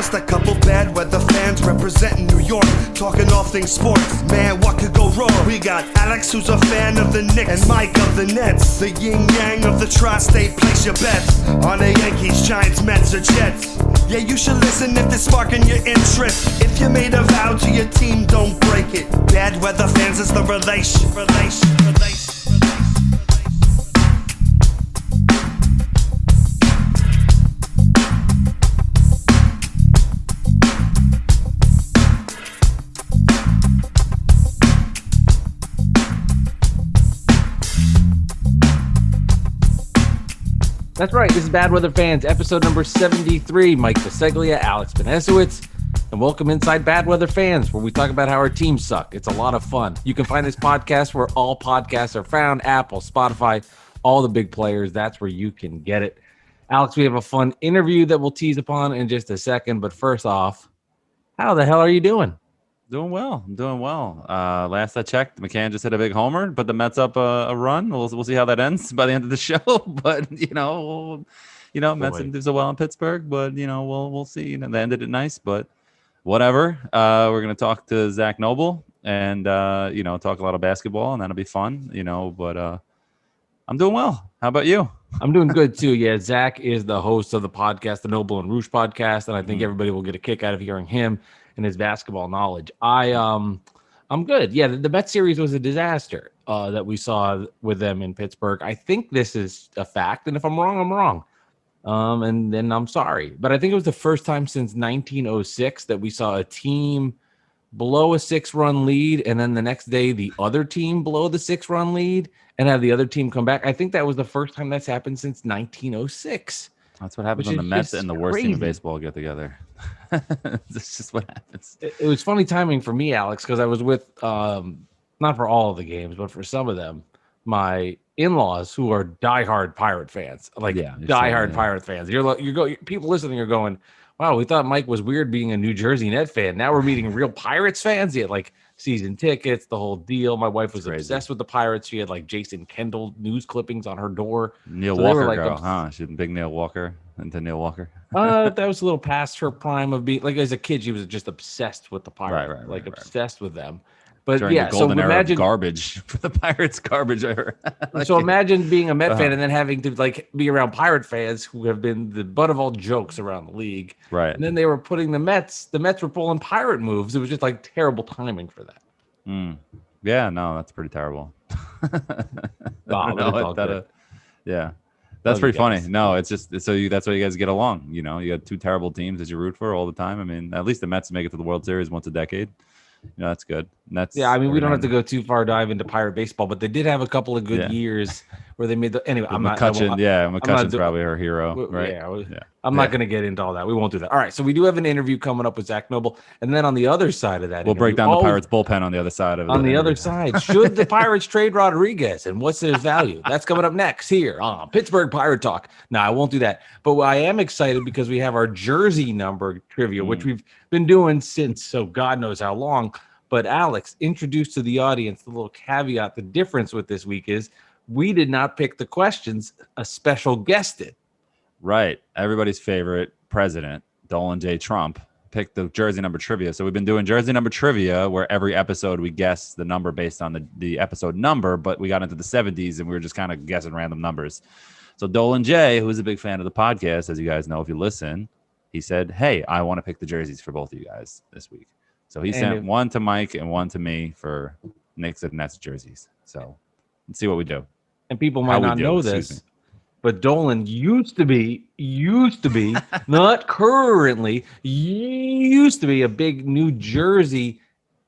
just a couple bad weather fans representing New York, talking all things sports. Man, what could go wrong? We got Alex, who's a fan of the Knicks, and Mike of the Nets. The yin-yang of the tri-state, place your bets on the Yankees, Giants, Mets, or Jets. Yeah, you should listen if it's sparking your interest. If you made a vow to your team, don't break it. Bad weather fans is the relation. That's right. This is Bad Weather Fans, episode number 73. Mike Biseglia, Alex Benesowitz, and welcome inside Bad Weather Fans, where we talk about how our teams suck. It's a lot of fun. You can find this podcast where all podcasts are found: Apple, Spotify, all the big players. That's where you can get it. Alex, we have a fun interview that we'll tease upon in just a second. But first off, how the hell are you doing? I'm doing well. Last I checked, McCann just hit a big homer, but the Mets up a run. We'll see how that ends by the end of the show. But Mets didn't do so well in Pittsburgh, but we'll see. They ended it nice, but whatever. We're gonna talk to Zak Noble and talk a lot of basketball, and that'll be fun. But I'm doing well. How about you? I'm doing good too. Yeah, Zak is the host of the podcast, the Noble and Roosh podcast, and I think everybody will get a kick out of hearing him and his basketball knowledge. I'm good. Yeah, the Mets series was a disaster that we saw with them in Pittsburgh. I think this is a fact, and if I'm wrong, I'm wrong. And then I'm sorry. But I think it was the first time since 1906 that we saw a team blow a 6-run lead, and then the next day the other team blow the 6-run lead and have the other team come back. I think that was the first time that's happened since 1906. That's what happens when the Mets and the worst team in baseball get together. That's just what happens. It was funny timing for me, Alex, because I was with, not for all of the games, but for some of them, my in-laws who are diehard Pirate fans, Pirate fans. People listening are going, wow, we thought Mike was weird being a New Jersey Net fan. Now we're meeting real Pirates fans. He had like season tickets, the whole deal. My wife was obsessed with the Pirates. She had like Jason Kendall news clippings on her door. Neil Walker girl, huh? She's a big Neil Walker. Into Neil Walker. That was a little past her prime of being, like, as a kid, she was just obsessed with the Pirates, obsessed with them. But during the golden era of garbage for the Pirates, garbage era. So imagine being a Met fan and then having to be around Pirate fans who have been the butt of all jokes around the league. Right. And then they were putting the Mets were pulling Pirate moves. It was just like terrible timing for that. Yeah, no, that's pretty terrible. Yeah. That's pretty funny. No, it's just that's why you guys get along. You got two terrible teams that you root for all the time. I mean, at least the Mets make it to the World Series once a decade. That's good. We don't have to go too far dive into Pirate baseball, but they did have a couple of good years where they made McCutcheon's probably her hero, right? Yeah. I'm not going to get into all that. We won't do that. All right, so we do have an interview coming up with Zak Noble, and then on the other side of that, we'll break down the Pirates bullpen on the other side of it. On the other side, should the Pirates trade Rodriguez, and what's his value? That's coming up next here on Pittsburgh Pirate Talk. No, I won't do that, but I am excited because we have our jersey number trivia, which we've been doing since so God knows how long. But Alex, introduce to the audience the little caveat. The difference with this week is we did not pick the questions; a special guest did. Right. Everybody's favorite president, Dolan J. Trump, picked the jersey number trivia. So we've been doing jersey number trivia where every episode we guess the number based on the episode number, but we got into the 70s and we were just kind of guessing random numbers. So Dolan J., who's a big fan of the podcast, as you guys know if you listen, he said, hey, I want to pick the jerseys for both of you guys this week. So he sent one to Mike and one to me for Knicks and Nets jerseys. So let's see what we do. And people might not know this, but Dolan used to be, not currently, used to be a big New Jersey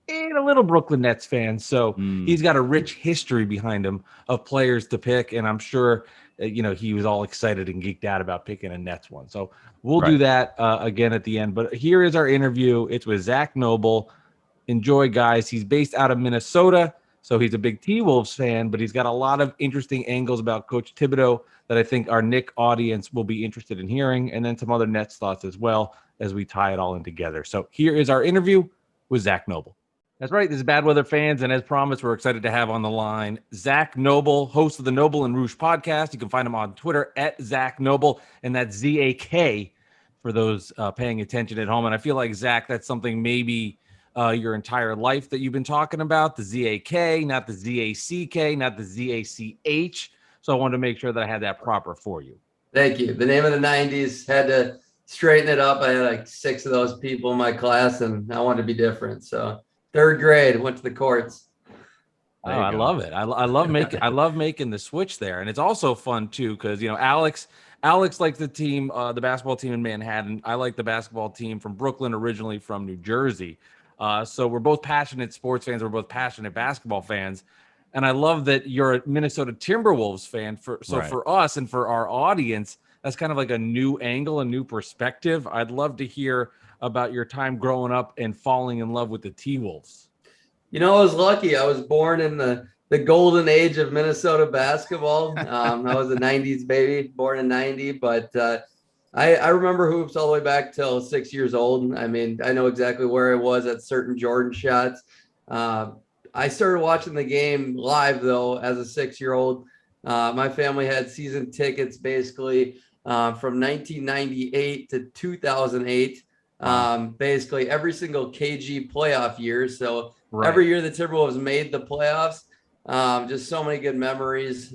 and a little Brooklyn Nets fan. So he's got a rich history behind him of players to pick. And I'm sure, he was all excited and geeked out about picking a Nets one. So we'll do that again at the end. But here is our interview. It's with Zak Noble. Enjoy, guys. He's based out of Minnesota. So he's a big T-Wolves fan, but he's got a lot of interesting angles about Coach Thibodeau that I think our Knick audience will be interested in hearing, and then some other Nets thoughts as well as we tie it all in together. So here is our interview with Zak Noble. That's right. This is Bad Weather Fans, and as promised, we're excited to have on the line Zak Noble, host of the Noble and Roosh podcast. You can find him on Twitter at Zak Noble, and that's ZAK for those paying attention at home. And I feel like, Zach, that's something maybe your entire life that you've been talking about, the ZAK, not the ZACK, not the ZACH. So I wanted to make sure that I had that proper for you. Thank you. The name of the 90s, had to straighten it up. I had like 6 of those people in my class, and I wanted to be different. So 3rd grade, went to the courts. Oh, I love it. I love making the switch there. And it's also fun too, because Alex likes the team, the basketball team in Manhattan. I like the basketball team from Brooklyn, originally from New Jersey. So we're both passionate sports fans. We're both passionate basketball fans. And I love that you're a Minnesota Timberwolves fan. For us and for our audience, that's kind of like a new angle, a new perspective. I'd love to hear about your time growing up and falling in love with the T-Wolves. I was lucky. I was born in the golden age of Minnesota basketball. I was a 90s baby, born in 90, but I remember hoops all the way back till 6 years old. I mean, I know exactly where I was at certain Jordan shots. I started watching the game live, though, as a 6-year-old. My family had season tickets basically from 1998 to 2008. Basically every single KG playoff year. So every year the Timberwolves made the playoffs. Just so many good memories.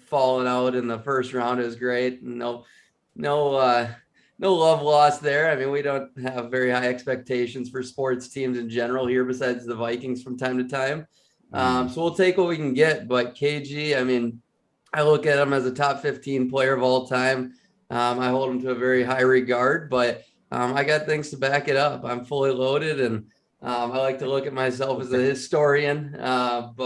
Falling out in the first round is great. No love lost there. I mean, we don't have very high expectations for sports teams in general here, besides the Vikings from time to time. So we'll take what we can get. But KG, I mean, I look at him as a top 15 player of all time. I hold him to a very high regard, but I got things to back it up. I'm fully loaded, and I like to look at myself as a historian. I've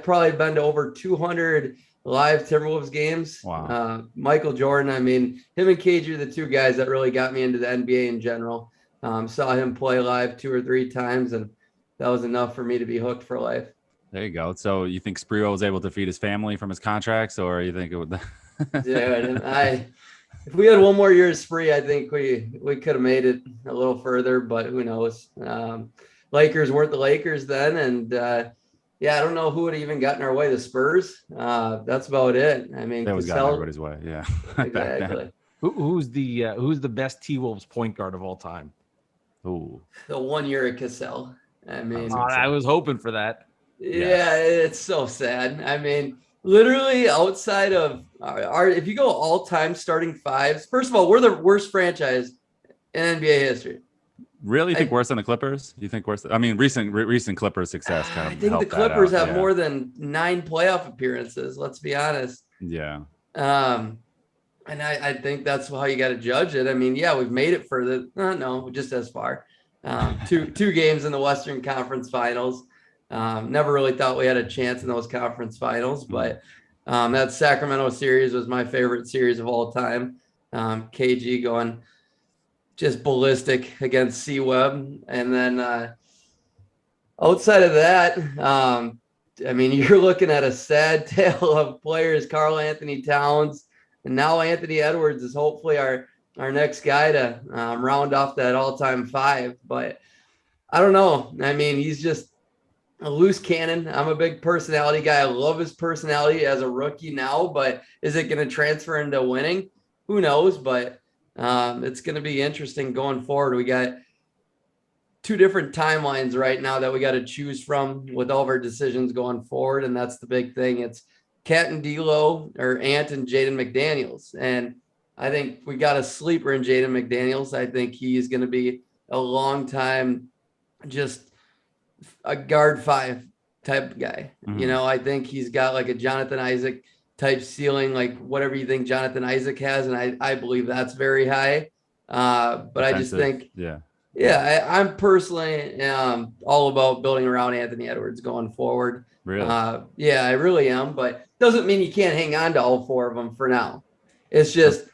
probably been to over 200 live Timberwolves games. Wow. Michael Jordan, I mean, him and KG are the 2 guys that really got me into the NBA in general. Saw him play live 2 or 3 times, and that was enough for me to be hooked for life. There you go. So you think Sprewell was able to feed his family from his contracts, or you think it would? If we had one more year of Spree, I think we could have made it a little further, but who knows? Lakers weren't the Lakers then, and I don't know who would have even gotten our way. The Spurs. That's about it. I mean, that was gotten everybody's way. Yeah, exactly. Who's the best T-Wolves point guard of all time? Ooh, the 1 year at Cassell. I mean, I was hoping for that. Yeah, it's so sad. I mean, literally outside of if you go all-time starting fives, first of all, we're the worst franchise in NBA history. Really? You think worse than the Clippers? You think worse? I mean, recent Clippers success kind of. I think the Clippers have more than 9 playoff appearances. Let's be honest. Yeah. And I think that's how you got to judge it. I mean, we've made it further. No, just as far. Two games in the Western Conference Finals. Never really thought we had a chance in those conference finals, but that Sacramento series was my favorite series of all time. KG going just ballistic against C-Web. And then outside of that, I mean, you're looking at a sad tale of players, Karl-Anthony Towns, and now Anthony Edwards is hopefully our next guy to round off that all-time 5. But I don't know. I mean, he's just a loose cannon. I'm a big personality guy. I love his personality as a rookie now, but is it going to transfer into winning? Who knows? But it's going to be interesting going forward. We got 2 different timelines right now that we got to choose from with all of our decisions going forward. And that's the big thing. It's Cat and D'Lo or Ant and Jaden McDaniels. And I think we got a sleeper in Jaden McDaniels. I think he's going to be a long time, just a guard 5 type guy. Mm-hmm. I think he's got like a Jonathan Isaac type ceiling, like whatever you think Jonathan Isaac has. And I believe that's very high. But defensive, I just think, I'm personally all about building around Anthony Edwards going forward. Really? I really am, but doesn't mean you can't hang on to all 4 of them for now. It's just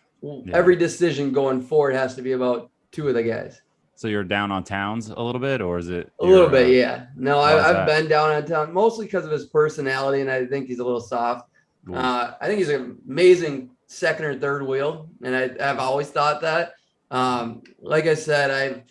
every decision going forward has to be about 2 of the guys. So you're down on Towns a little bit, or is it a little bit? Yeah. No, I've been down on Towns mostly because of his personality, and I think he's a little soft. I think he's an amazing second or third wheel, and I've always thought that. Like I said, I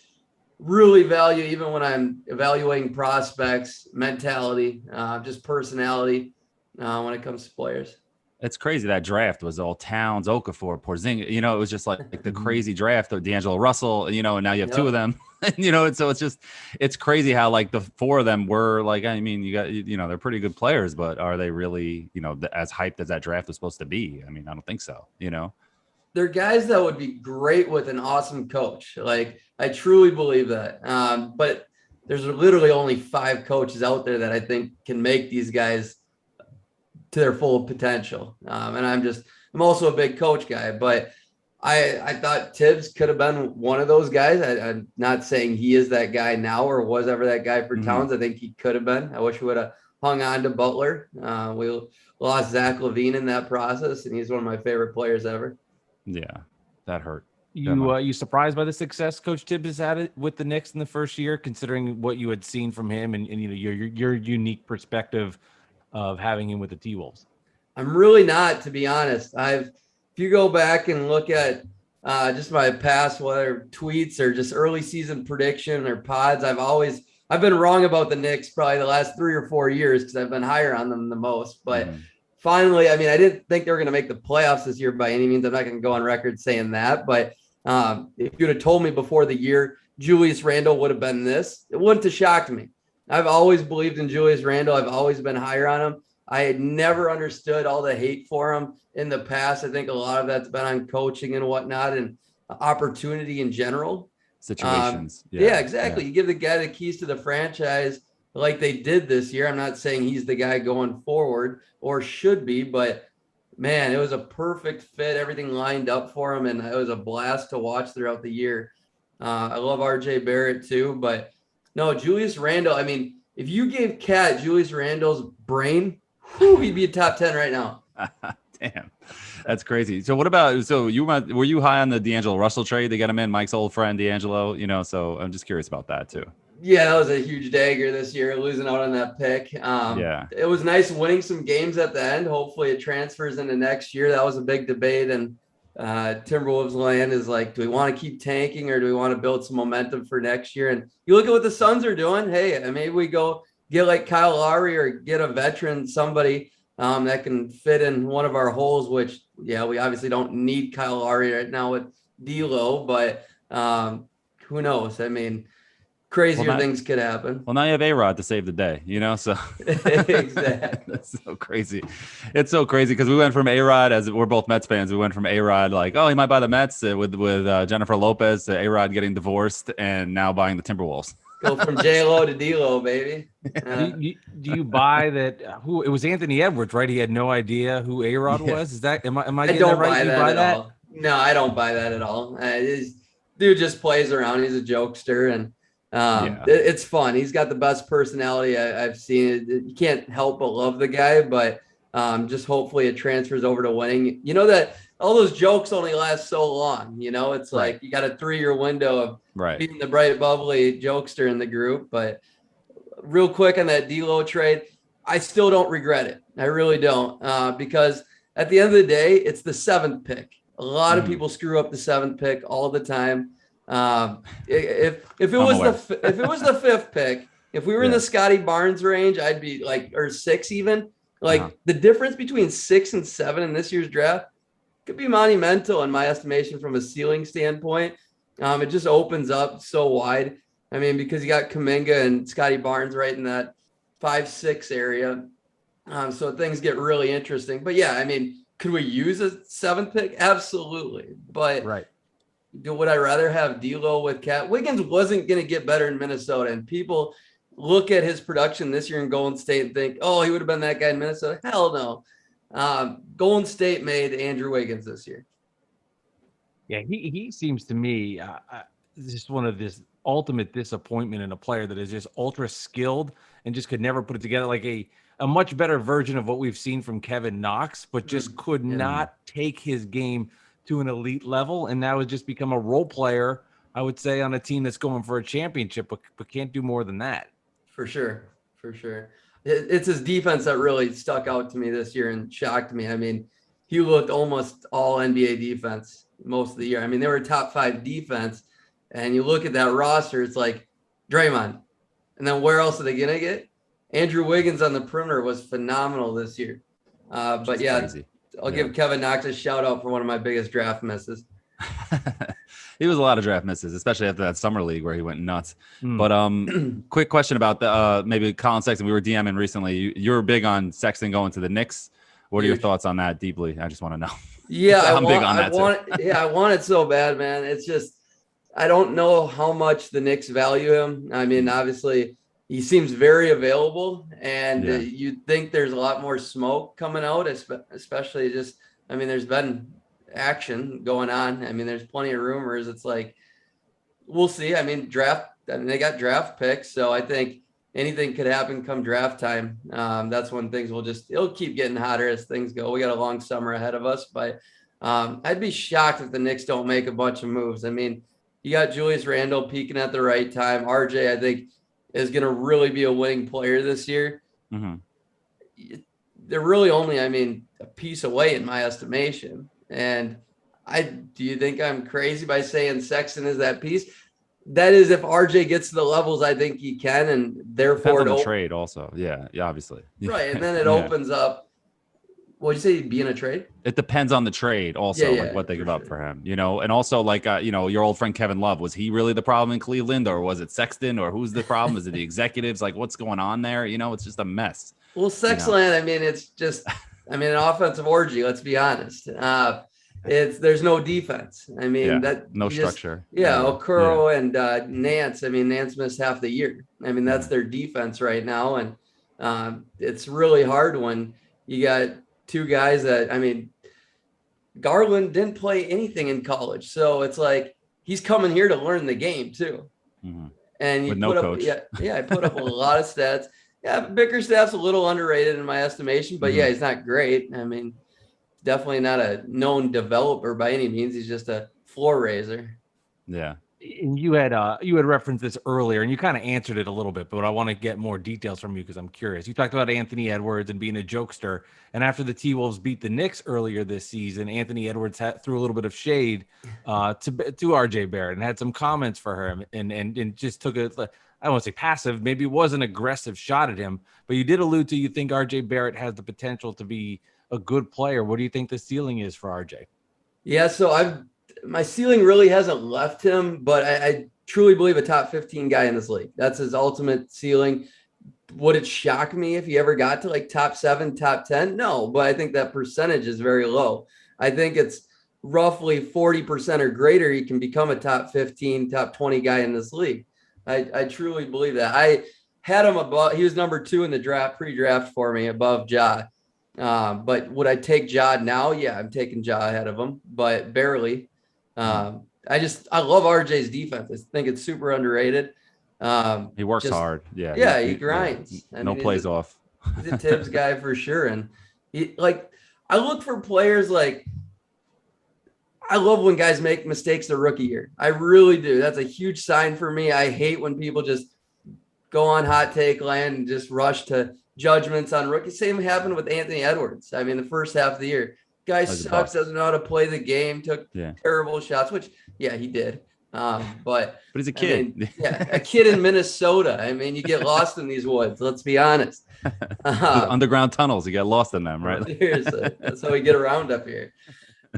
really value, even when I'm evaluating prospects, mentality, just personality when it comes to players. It's crazy. That draft was all Towns, Okafor, Porzingis. You know, it was just like the crazy draft of D'Angelo Russell. You know, and now you have two of them. You know, and so it's crazy how like the four of them were like. I mean, they're pretty good players, but are they really as hyped as that draft was supposed to be? I mean, I don't think so. You know, they're guys that would be great with an awesome coach. Like I truly believe that. But there's literally only 5 coaches out there that I think can make these guys to their full potential. And I'm also a big coach guy, but I thought Thibs could have been one of those guys. I'm not saying he is that guy now or was ever that guy for Towns. I think he could have been. I wish we would have hung on to Butler. We lost Zach LaVine in that process, and he's one of my favorite players ever. Yeah, that hurt. You surprised by the success Coach Thibs has had it with the Knicks in the first year, considering what you had seen from him and your unique perspective of having him with the T-Wolves? I'm really not, to be honest. If you go back and look at just my past, whether tweets or just early season prediction or pods, I've been wrong about the Knicks probably the last 3 or 4 years because I've been higher on them the most. But finally, I mean, I didn't think they were going to make the playoffs this year by any means. I'm not going to go on record saying that. But if you'd have told me before the year Julius Randle would have been this, it wouldn't have shocked me. I've always believed in Julius Randle. I've always been higher on him. I had never understood all the hate for him in the past. I think a lot of that's been on coaching and whatnot and opportunity in general. Situations. Yeah, exactly. Yeah. You give the guy the keys to the franchise like they did this year. I'm not saying he's the guy going forward or should be, but man, it was a perfect fit. Everything lined up for him, and it was a blast to watch throughout the year. I love RJ Barrett too, but no, Julius Randle. I mean, if you gave Cat Julius Randle's brain, he'd be a top 10 right now. Damn, that's crazy. So what about? So were you high on the D'Angelo Russell trade? They got him in, Mike's old friend D'Angelo. You know, so I'm just curious about that too. Yeah, that was a huge dagger this year, losing out on that pick. It was nice winning some games at the end. Hopefully, it transfers into next year. That was a big debate, and Timberwolves land is like, do we want to keep tanking or do we want to build some momentum for next year? And you look at what the Suns are doing. Hey, maybe we go get like Kyle Lowry or get a veteran, somebody that can fit in one of our holes, which, we obviously don't need Kyle Lowry right now with D'Lo, but who knows? I mean, crazier things could happen. Well, now you have A-Rod to save the day, so exactly. That's so crazy. It's so crazy because we went from A-Rod, as we're both Mets fans, we went from A-Rod like, oh, he might buy the Mets with Jennifer Lopez to A-Rod getting divorced and now buying the Timberwolves. Go from J-Lo to D-Lo, baby. Do you buy that? It was Anthony Edwards, right? He had no idea who A-Rod was. Is that am I getting that right? You buy that? All. No, I don't buy that at all. Dude just plays around. He's a jokester, and it's fun. He's got the best personality I've seen. You can't help but love the guy, but just hopefully it transfers over to winning. You know that all those jokes only last so long. It's like you got a 3-year window of being the bright, bubbly jokester in the group. But real quick on that D'Lo trade, I still don't regret it. I really don't, because at the end of the day, it's the 7th pick. A lot of people screw up the 7th pick all the time. If it was the 5th pick, if we were in the Scotty Barnes range, I'd be like, or 6 even. The difference between 6 and 7 in this year's draft could be monumental in my estimation from a ceiling standpoint. It just opens up so wide. I mean, because you got Kuminga and Scotty Barnes right in that 5-6 area. So things get really interesting. But yeah, I mean, could we use a 7th pick? Absolutely. But would I rather have D'Lo with Cat? Wiggins wasn't going to get better in Minnesota, and people look at his production this year in Golden State and think, oh, he would have been that guy in Minnesota. Hell no. Golden State made Andrew Wiggins this year. Yeah, he seems to me just one of this ultimate disappointment in a player that is just ultra skilled and just could never put it together, like a much better version of what we've seen from Kevin Knox, but just could not take his game to an elite level, and now has just become a role player, I would say, on a team that's going for a championship, but can't do more than that. For sure. It's his defense that really stuck out to me this year and shocked me. I mean, he looked almost all NBA defense most of the year. I mean, they were a top 5 defense, and you look at that roster, it's like Draymond. And then where else are they going to get? Andrew Wiggins on the perimeter was phenomenal this year. But yeah, crazy. I'll give Kevin Knox a shout out for one of my biggest draft misses. He was a lot of draft misses, especially after that summer league where he went nuts. But quick question about the maybe Collin Sexton. We were DMing recently. You were big on Sexton going to the Knicks. What are your thoughts on that deeply? I just want to know. Yeah, I'm big on that too. I want it so bad, man. It's just I don't know how much the Knicks value him. I mean, obviously he seems very available, and you'd think there's a lot more smoke coming out, especially just I mean, there's been action going on. I mean, there's plenty of rumors. It's like, we'll see. I mean, they got draft picks. So I think anything could happen come draft time. That's when things it'll keep getting hotter as things go. We got a long summer ahead of us, but I'd be shocked if the Knicks don't make a bunch of moves. I mean, you got Julius Randle peaking at the right time. RJ, I think, is going to really be a winning player this year. Mm-hmm. They're really only, I mean, a piece away in my estimation. And do you think I'm crazy by saying Sexton is that piece? That is, if RJ gets to the levels I think he can, and therefore depends on the trade also. Yeah, obviously. Right, and then it opens up. What'd you say? He'd be in a trade? It depends on the trade also, like what they give up for him, and also like your old friend Kevin Love, was he really the problem in Cleveland, or was it Sexton, or who's the problem? Is it the executives? Like, what's going on there? It's just a mess. Well, Sexland, I mean, it's just. I mean, an offensive orgy. Let's be honest. There's no defense. I mean, no structure. Okoro and Nance. I mean, Nance missed half the year. I mean, that's their defense right now, and it's really hard when you got two guys that. I mean, Garland didn't play anything in college, so it's like he's coming here to learn the game too. Mm-hmm. And you put up, coach. I put up a lot of stats. Yeah, Bickerstaff's a little underrated in my estimation, but he's not great. I mean, definitely not a known developer by any means. He's just a floor raiser. Yeah. And you had referenced this earlier, and you kind of answered it a little bit, but I want to get more details from you because I'm curious. You talked about Anthony Edwards and being a jokester, and after the T-Wolves beat the Knicks earlier this season, Anthony Edwards threw a little bit of shade to RJ Barrett and had some comments for him, and just took a. I don't want to say passive, maybe it was an aggressive shot at him, but you did allude to you think RJ Barrett has the potential to be a good player. What do you think the ceiling is for RJ? Yeah, so my ceiling really hasn't left him, but I truly believe a top 15 guy in this league. That's his ultimate ceiling. Would it shock me if he ever got to like top 7, top 10? No, but I think that percentage is very low. I think it's roughly 40% or greater. He can become a top 15, top 20 guy in this league. I truly believe that. I had him above. He was number 2 in the draft, pre-draft for me, above Ja. But would I take Ja now? Yeah, I'm taking Ja ahead of him, but barely. I love RJ's defense. I think it's super underrated. He works hard. Yeah, he grinds. No plays off. He's a Thibs guy for sure. And I look for players like. I love when guys make mistakes their rookie year. I really do. That's a huge sign for me. I hate when people just go on hot take land and just rush to judgments on rookies. Same happened with Anthony Edwards. I mean, the first half of the year, guy sucks, doesn't know how to play the game, took terrible shots, which, he did. But he's a kid. I mean, a kid in Minnesota. I mean, you get lost in these woods. Let's be honest. Underground tunnels, you get lost in them, right? Seriously, that's how we get around up here.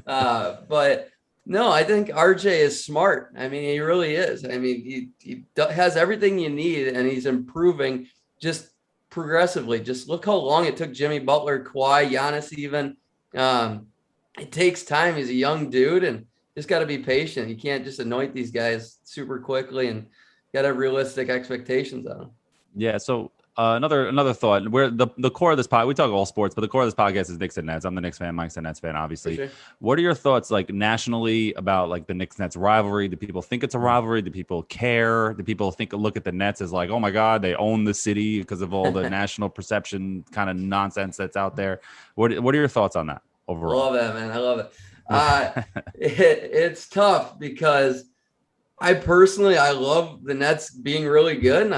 But no, I think RJ is smart. I mean, he really is. I mean, he has everything you need, and he's improving just progressively. Just look how long it took Jimmy Butler, Kawhi, Giannis even. It takes time. He's a young dude, and just got to be patient. You can't just anoint these guys super quickly, and got to have realistic expectations on them. Yeah, so another thought. Where the core of this podcast, we talk all sports, but the core of this podcast is Knicks and Nets. I'm the Knicks fan. Mike's a Nets fan, obviously. Sure. What are your thoughts, like nationally, about like the Knicks Nets rivalry? Do people think it's a rivalry? Do people care? Do people look at the Nets as like, oh my God, they own the city because of all the national perception kind of nonsense that's out there? What are your thoughts on that overall? I love that, man. I love it. It's tough because I love the Nets being really good, and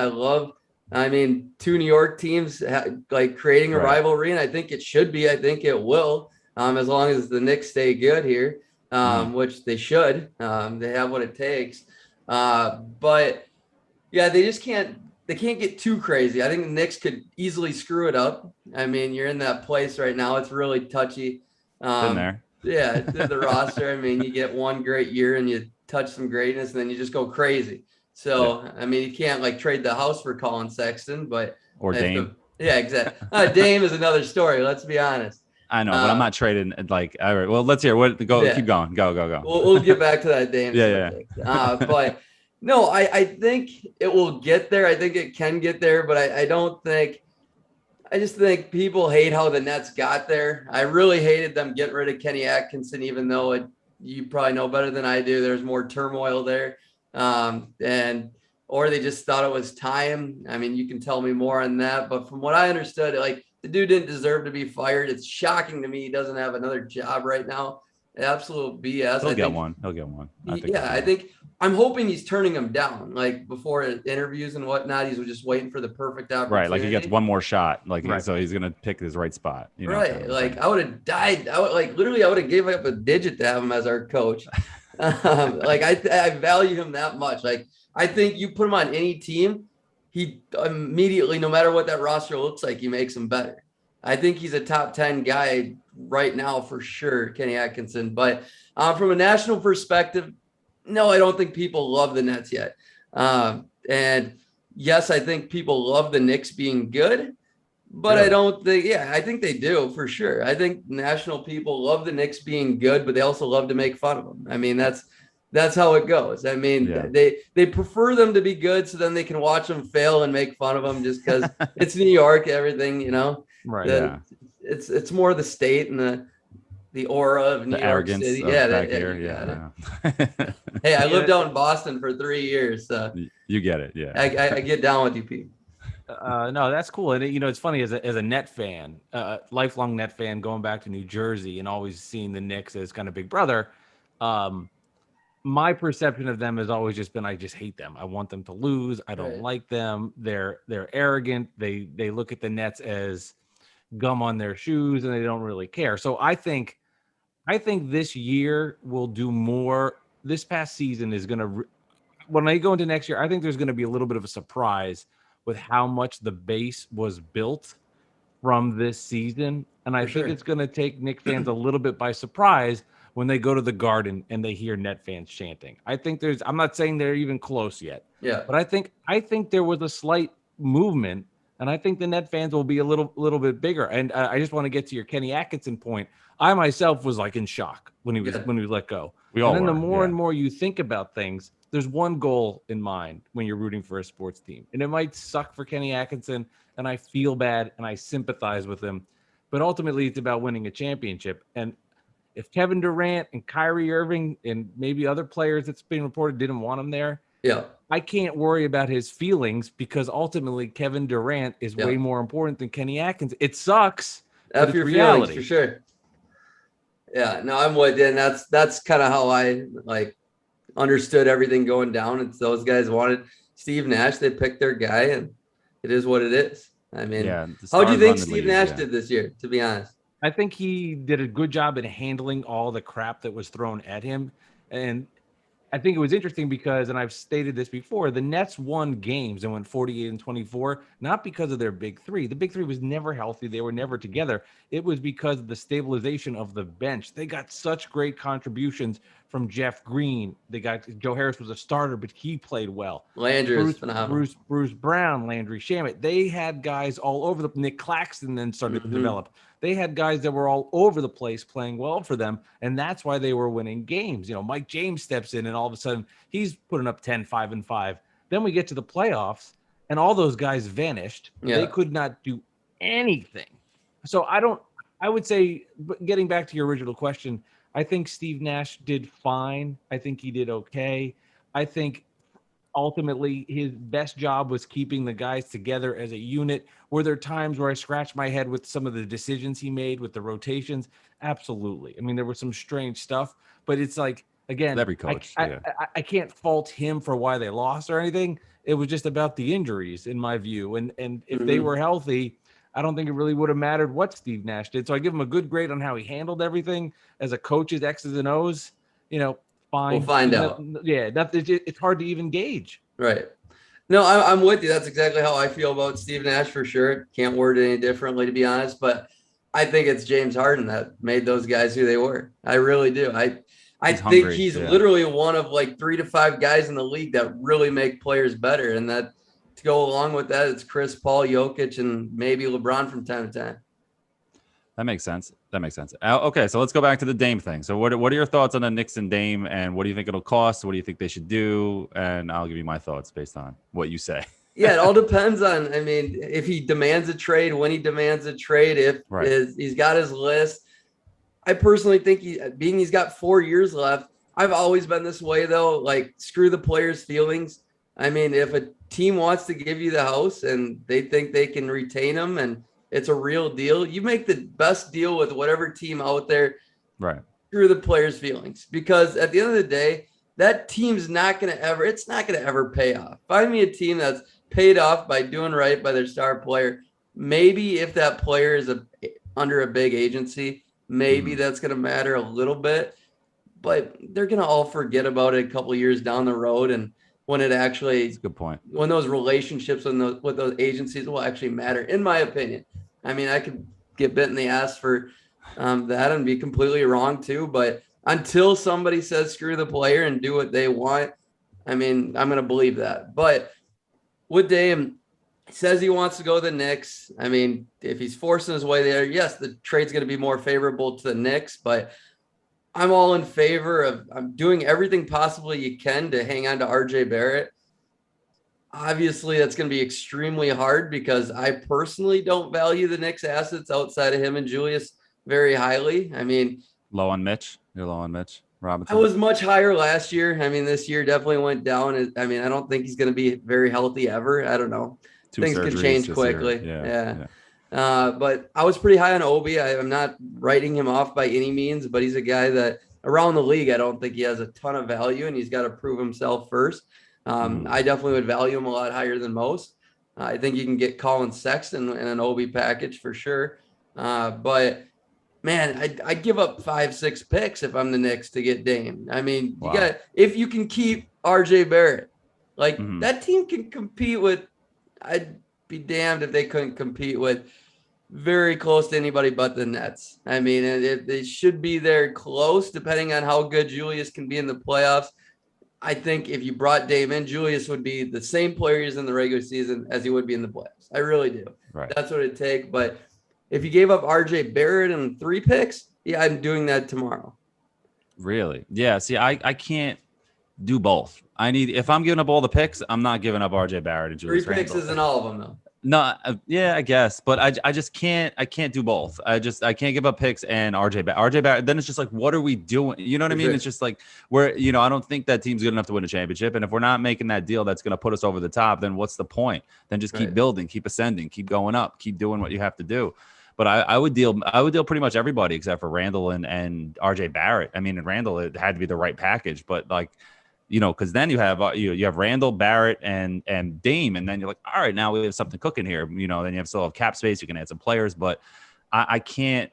I mean, 2 New York teams like creating a rivalry, and I think it should be. I think it will, as long as the Knicks stay good here, which they should. They have what it takes. But yeah, they just can't get too crazy. I think the Knicks could easily screw it up. I mean, you're in that place right now. It's really touchy. Been there. Yeah, the roster. I mean, you get one great year and you touch some greatness, and then you just go crazy. So, yeah. I mean, you can't like trade the house for Collin Sexton, but or Dame. Yeah, exactly. Dame is another story. Let's be honest. I know, but I'm not trading. Like, all right. Well, let's hear what. Go. Yeah. Keep going. Go. We'll get back to that Dame. Yeah. But no, I think it will get there. I think it can get there, but I don't think. I just think people hate how the Nets got there. I really hated them getting rid of Kenny Atkinson, even though you probably know better than I do. There's more turmoil there, or they just thought it was time. I mean, you can tell me more on that. But from what I understood, like the dude didn't deserve to be fired. It's shocking to me he doesn't have another job right now. Absolute BS. He'll get one. I think I'm hoping he's turning him down, like before interviews and whatnot. He's just waiting for the perfect opportunity. Right, like he gets one more shot. Like so, he's gonna pick his right spot. You know, right. Kind of like I would have died. I would have gave up a digit to have him as our coach. Like I value him that much. Like I think you put him on any team, he immediately, no matter what that roster looks like, he makes him better. I think he's a top 10 guy right now for sure, Kenny Atkinson. But from a national perspective, no, I don't think people love the Nets yet. And yes, I think people love the Knicks being good, but I don't think, I think they do for sure. I think national people love the Knicks being good, but they also love to make fun of them. I mean, that's how it goes. I mean, they prefer them to be good so then they can watch them fail and make fun of them just because it's New York, everything, you know. Right. It's more the state and the aura of New York City. Hey, I lived out in Boston for 3 years. So you get it. Yeah. I get down with you people. No, that's cool. And it's funny as a Net fan, lifelong Net fan, going back to New Jersey and always seeing the Knicks as kind of big brother. My perception of them has always just been, I just hate them. I want them to lose. I don't like them. They're arrogant. They look at the Nets as gum on their shoes and they don't really care. So I think this year will do more. This past season is going to, when I go into next year, I think there's going to be a little bit of a surprise with how much the base was built from this season. And I think it's going to take Knicks fans a little bit by surprise when they go to the Garden and they hear Net fans chanting. I think I'm not saying they're even close yet. Yeah. But I think there was a slight movement, and I think the Net fans will be a little bit bigger. And I just want to get to your Kenny Atkinson point. I myself was like in shock when he was let go. The more and more you think about things, there's one goal in mind when you're rooting for a sports team. And it might suck for Kenny Atkinson, and I feel bad and I sympathize with him. But ultimately it's about winning a championship. And if Kevin Durant and Kyrie Irving and maybe other players that's been reported didn't want him there, I can't worry about his feelings because ultimately Kevin Durant is way more important than Kenny Atkinson. It sucks. That's your reality for sure. Yeah, no, I'm with you, and that's kind of how I like understood everything going down. It's those guys wanted Steve Nash. They picked their guy, and it is what it is. I mean, how do you think Steve Nash did this year? To be honest. I think he did a good job in handling all the crap that was thrown at him. And I think it was interesting because, and I've stated this before, the Nets won games and went 48-24, not because of their big three. The big three was never healthy. They were never together. It was because of the stabilization of the bench. They got such great contributions from Jeff Green. They got Joe Harris was a starter, but he played well. Landry was phenomenal. Bruce Brown, Landry Shamet. They had guys all over Nick Claxton then started to develop. They had guys that were all over the place playing well for them, and that's why they were winning games. Mike James steps in, and all of a sudden he's putting up 10, 5, and 5. Then we get to the playoffs, and all those guys vanished. Yeah. They could not do anything. So I would say, getting back to your original question, I think Steve Nash did fine. I think he did okay. I think ultimately his best job was keeping the guys together as a unit. Were there times where I scratched my head with some of the decisions he made with the rotations? Absolutely. I mean, there was some strange stuff, but it's like, again, every coach, I can't fault him for why they lost or anything. It was just about the injuries, in my view. And if they were healthy, I don't think it really would have mattered what Steve Nash did. So I give him a good grade on how he handled everything as a coach's X's and O's. Fine. We'll find out. Yeah, it's hard to even gauge. Right. No, I'm with you. That's exactly how I feel about Steve Nash for sure. Can't word it any differently, to be honest. But I think it's James Harden that made those guys who they were. I really do. I think hungry, he's literally one of like 3 to 5 guys in the league that really make players better. And that to go along with that, it's Chris Paul, Jokic, and maybe LeBron from time to time. That makes sense. Okay, so let's go back to the Dame thing. So what are your thoughts on the Knicks and Dame, and what do you think it'll cost? What do you think they should do? And I'll give you my thoughts based on what you say. Yeah, it all depends on, I mean, if he demands a trade, when he demands a trade, if he's got his list. I personally think he's got 4 years left. I've always been this way, though. Like, screw the players' feelings. I mean, if a team wants to give you the house and they think they can retain him and it's a real deal, you make the best deal with whatever team out there. Right. Screw the players' feelings. Because at the end of the day, that team's not going to ever pay off. Find me a team that's paid off by doing right by their star player. Maybe if that player is under a big agency, maybe that's going to matter a little bit, but they're going to all forget about it a couple of years down the road. And when it actually, that's a good point, when those relationships with those agencies will actually matter, in my opinion. I mean, I could get bit in the ass for that and be completely wrong too, but until somebody says screw the player and do what they want, I mean, I'm going to believe that. But with Dame, he says he wants to go to the Knicks. I mean, if he's forcing his way there, yes, the trade's going to be more favorable to the Knicks, but I'm all in favor of doing everything possible you can to hang on to RJ Barrett. Obviously, that's going to be extremely hard because I personally don't value the Knicks assets outside of him and Julius very highly. I mean, low on Mitch. You're low on Mitch Robinson. I was much higher last year. I mean, this year definitely went down. I mean, I don't think he's going to be very healthy ever. I don't know. Things can change quickly. Yeah. But I was pretty high on Obi. I'm not writing him off by any means, but he's a guy that around the league, I don't think he has a ton of value, and he's got to prove himself first. I definitely would value him a lot higher than most. I think you can get Collin Sexton in an Obi package for sure. But man, I'd give up 5-6 picks if I'm the Knicks to get Dame. I mean, if you can keep RJ Barrett, like that team can compete with. I'd be damned if they couldn't compete with very close to anybody but the Nets. I mean, they should be there close, depending on how good Julius can be in the playoffs. I think if you brought Dame in, Julius would be the same player he is in the regular season as he would be in the playoffs. I really do. Right. That's what it'd take. But if you gave up RJ Barrett and 3 picks, yeah, I'm doing that tomorrow. Really? Yeah. See, I can't do both. If I'm giving up all the picks, I'm not giving up RJ Barrett and Julius 3 picks Randle. isn't all of them though. No, yeah, I guess, but I just can't. I can't do both. I can't give up picks and RJ Barrett. Then it's just like, what are we doing? You know what I mean? It's just like I don't think that team's good enough to win a championship. And if we're not making that deal that's going to put us over the top, then what's the point? Then just keep building, keep ascending, keep going up, keep doing what you have to do. But I would deal pretty much everybody except for Randle and RJ Barrett. I mean, and Randle, it had to be the right package, but like. Because then you have Randle, Barrett, and Dame, and then you're like, all right, now we have something cooking here. Then you still have cap space. You can add some players, but I can't,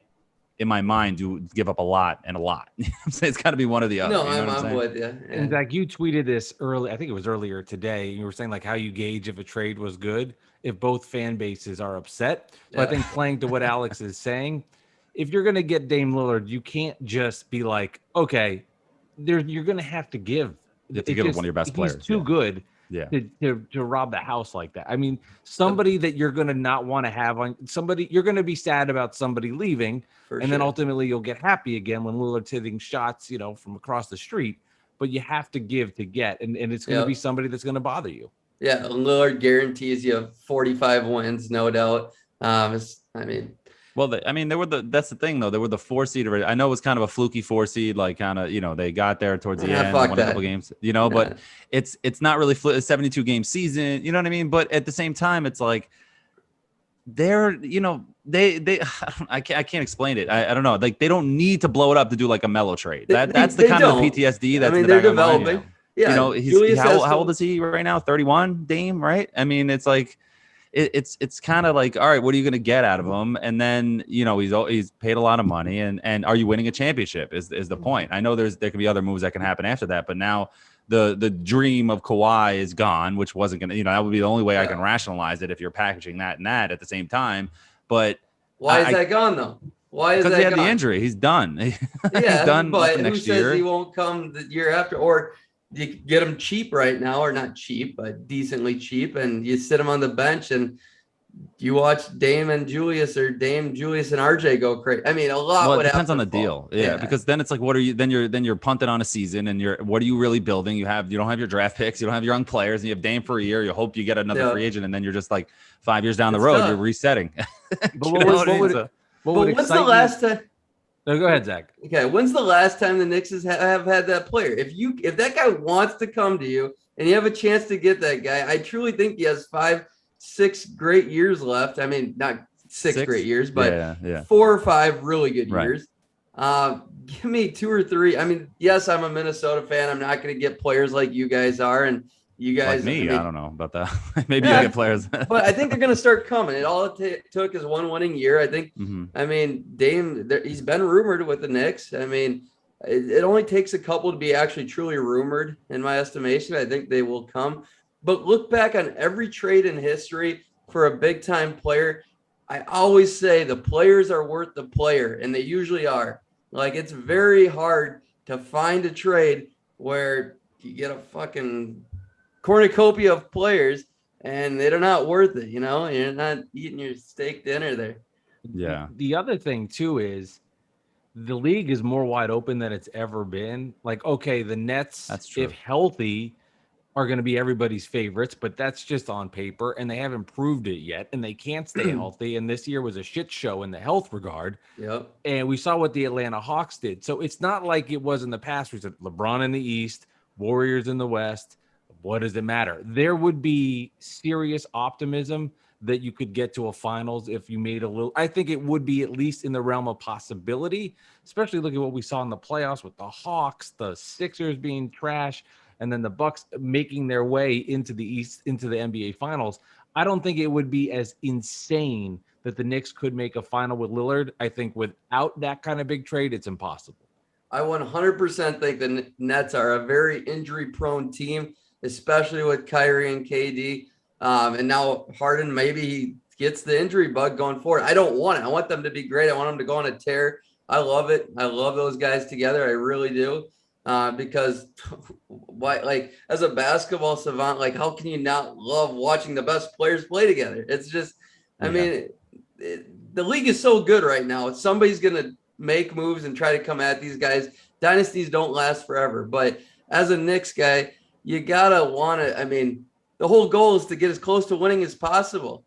in my mind, give up a lot and a lot. It's got to be one or the other. No, I'm with you. Yeah. And Zach, you tweeted this early. I think it was earlier today. You were saying like how you gauge if a trade was good if both fan bases are upset. So I think playing to what Alex is saying, if you're going to get Dame Lillard, you can't just be like, okay, you're going to have to give. You have to give up one of your best players. He's too good to rob the house like that. I mean, somebody that you're going to not want to have on somebody, you're going to be sad about somebody leaving, then ultimately you'll get happy again when Lillard's hitting shots, from across the street. But you have to give to get, and it's going to be somebody that's going to bother you. Yeah, Lillard guarantees you 45 wins, no doubt. Well, that's the thing though. They were the 4 seed already. I know it was kind of a fluky 4 seed, like kind of, they got there towards the end, won a couple games, but it's not really a 72 game season. You know what I mean? But at the same time, it's like they're, I can't explain it. I don't know. Like they don't need to blow it up to do like a Melo trade. That's the kind of PTSD that's they're developing. Yeah. He's how old is he right now? 31, Dame, right? I mean, it's like, it's kind of like, all right, what are you going to get out of him? And then, he's paid a lot of money and are you winning a championship is the point. I know there could be other moves that can happen after that, but now the dream of Kawhi is gone, which wasn't going to, that would be the only way I can rationalize it if you're packaging that and that at the same time. But Why is that gone though? Why is that? Because he had gone? the injury. He's done. Yeah, he's done. But next who says year. he won't come the year after? Or you get him cheap right now, or not cheap, but decently cheap, and you sit him on the bench and you watch Dame and Julius or Dame, Julius, and RJ go crazy. I mean, a lot. Well, would it depends have on to the fall. deal. Yeah, because then it's like, what are you? Then you're punted on a season, and what are you really building? You don't have your draft picks, you don't have your young players, and you have Dame for a year. You hope you get another free agent, and then you're just like 5 years down the road, you're resetting. But when's the last time? No, go ahead, Zach. Okay, when's the last time the Knicks have had that player? If that guy wants to come to you and you have a chance to get that guy, I truly think he has 5-6 great years left. I mean, not six great years, but 4 or 5 really good years. Give me 2 or 3. I mean, yes, I'm a Minnesota fan. I'm not going to get players like you guys are, and you guys. Like me, I don't know about that. Maybe I get players, but I think they're going to start coming. It took is one winning year. I think. I mean, Dame, he's been rumored with the Knicks. I mean, it only takes a couple to be actually truly rumored, in my estimation. I think they will come. But look back on every trade in history for a big time player. I always say the players are worth the player, and they usually are. Like, it's very hard to find a trade where you get a fucking cornucopia of players and they're not worth it. You're not eating your steak dinner there. Yeah. The other thing too is the league is more wide open than it's ever been. Like, okay, the Nets, if healthy, are going to be everybody's favorites, but that's just on paper, and they haven't proved it yet, and they can't stay healthy. And this year was a shit show in the health regard. Yep. And we saw what the Atlanta Hawks did. So it's not like it was in the past. We said LeBron in the East, Warriors in the West. What does it matter? There would be serious optimism that you could get to a finals if you made a little. I think it would be at least in the realm of possibility, especially look at what we saw in the playoffs with the Hawks, the Sixers being trash, and then the Bucks making their way into the East, into the NBA Finals. I don't think it would be as insane that the Knicks could make a final with Lillard. I think without that kind of big trade, it's impossible. I 100% think the Nets are a very injury-prone team, especially with Kyrie and KD. And now Harden, maybe he gets the injury bug going forward. I don't want it. I want them to be great. I want them to go on a tear. I love it. I love those guys together. I really do. Because like as a basketball savant, like how can you not love watching the best players play together? It's just, I mean, the league is so good right now. Somebody's going to make moves and try to come at these guys. Dynasties don't last forever. But as a Knicks guy, you got to want to, I mean, the whole goal is to get as close to winning as possible.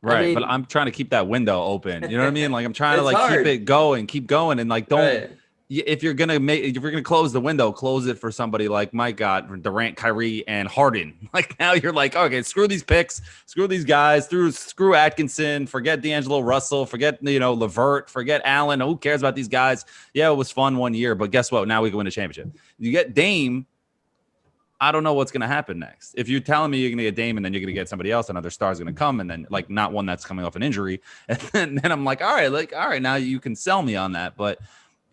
Right. I mean, but I'm trying to keep that window open. You know what I mean? Like I'm trying to like hard. keep going and like don't if you're gonna close the window, close it for somebody like Mike got Durant, Kyrie, and Harden. Like now you're like, okay, screw these picks, screw these guys, screw Atkinson, forget D'Angelo Russell, forget LeVert, forget Allen. Who cares about these guys? Yeah, it was fun one year, but guess what? Now we can win a championship. You get Dame. I don't know what's going to happen next. If you're telling me you're going to get Dame and then you're going to get somebody else, another star's going to come, and then like not one that's coming off an injury, and then I'm like, all right, now you can sell me on that. But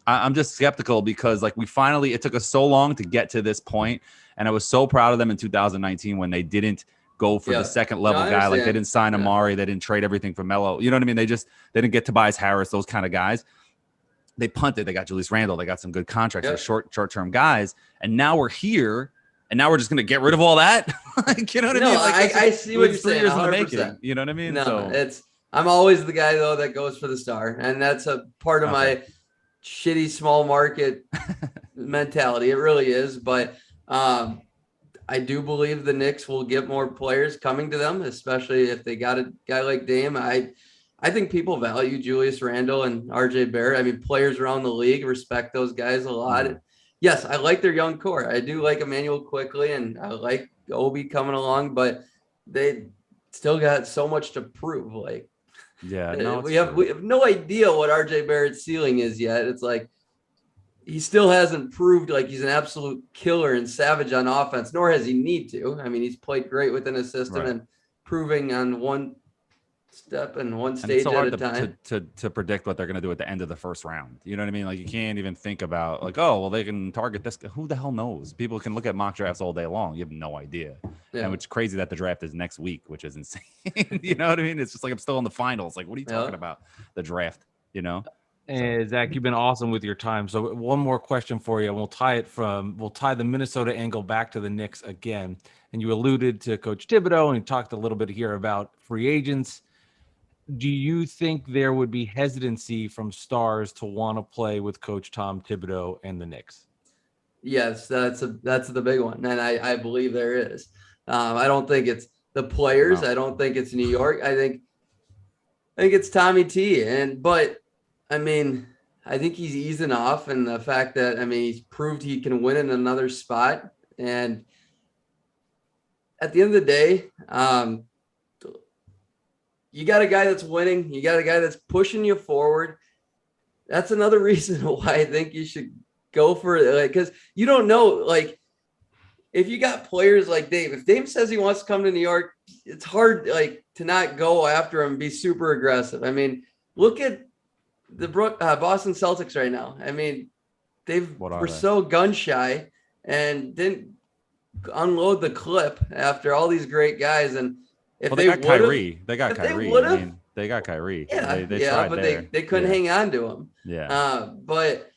I'm just skeptical because like it took us so long to get to this point, and I was so proud of them in 2019 when they didn't go for the second level guy. Like they didn't sign Amari, they didn't trade everything for Melo. You know what I mean? They didn't get Tobias Harris, those kind of guys. They punted. They got Julius Randle. They got some good contracts. They're short-term guys, and now we're here. And now we're just going to get rid of all that? Like, you know what I mean? Like, I see what you're saying. 3 years in the making. You know what I mean? No, I'm always the guy, though, that goes for the star. And that's a part of my shitty small market mentality. It really is. But I do believe the Knicks will get more players coming to them, especially if they got a guy like Dame. I think people value Julius Randle and RJ Barrett. I mean, players around the league respect those guys a lot. Mm-hmm. Yes, I like their young core. I do like Emmanuel Quickly, and I like Obi coming along, but they still got so much to prove. Like, we have no idea what RJ Barrett's ceiling is yet. It's like he still hasn't proved like he's an absolute killer and savage on offense, nor has he need to. I mean, he's played great within his system and proving on one step and one And it's stage so at hard a time. to predict what they're going to do at the end of the first round. You know what I mean? Like you can't even think about like, oh, well, they can target this. Who the hell knows? People can look at mock drafts all day long. You have no idea. Yeah. And it's crazy that the draft is next week, which is insane. You know what I mean? It's just like I'm still in the finals. Like, what are you talking about? The draft, you know? And Zach, you've been awesome with your time. So one more question for you, and we'll tie the Minnesota angle back to the Knicks again. And you alluded to Coach Thibodeau, and you talked a little bit here about free agents. Do you think there would be hesitancy from stars to want to play with Coach Tom Thibodeau and the Knicks? Yes, that's the big one, and I believe there is. I don't think it's the players. No. I don't think it's New York. I think it's Tommy T. But I mean, I think he's easing off, and the fact that he's proved he can win in another spot. And at the end of the day, you got a guy that's winning. You got a guy that's pushing you forward. That's another reason why I think you should go for it, because you don't know, like, if you got players like Dave. If Dave says he wants to come to New York, it's hard, like, to not go after him and be super aggressive. I mean, look at the Boston Celtics right now. I mean, were so gun shy and didn't unload the clip after all these great guys. And if they got Kyrie, they got Kyrie. They got Kyrie. Yeah, they tried but there. they couldn't hang on to him. Yeah. But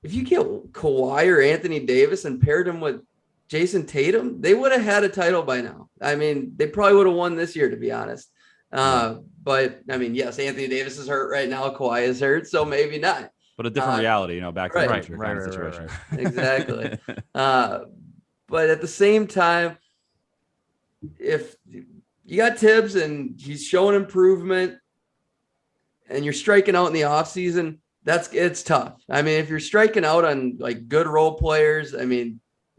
if you get Kawhi or Anthony Davis and paired him with Jason Tatum, they would have had a title by now. I mean, they probably would have won this year, to be honest. But I mean, yes, Anthony Davis is hurt right now. Kawhi is hurt, so maybe not. But a different reality, you know, back to the future kind of situation. Right. Exactly. But at the same time, if you got Thibs and he's showing improvement and you're striking out in the offseason, it's tough. I mean, if you're striking out on like good role players,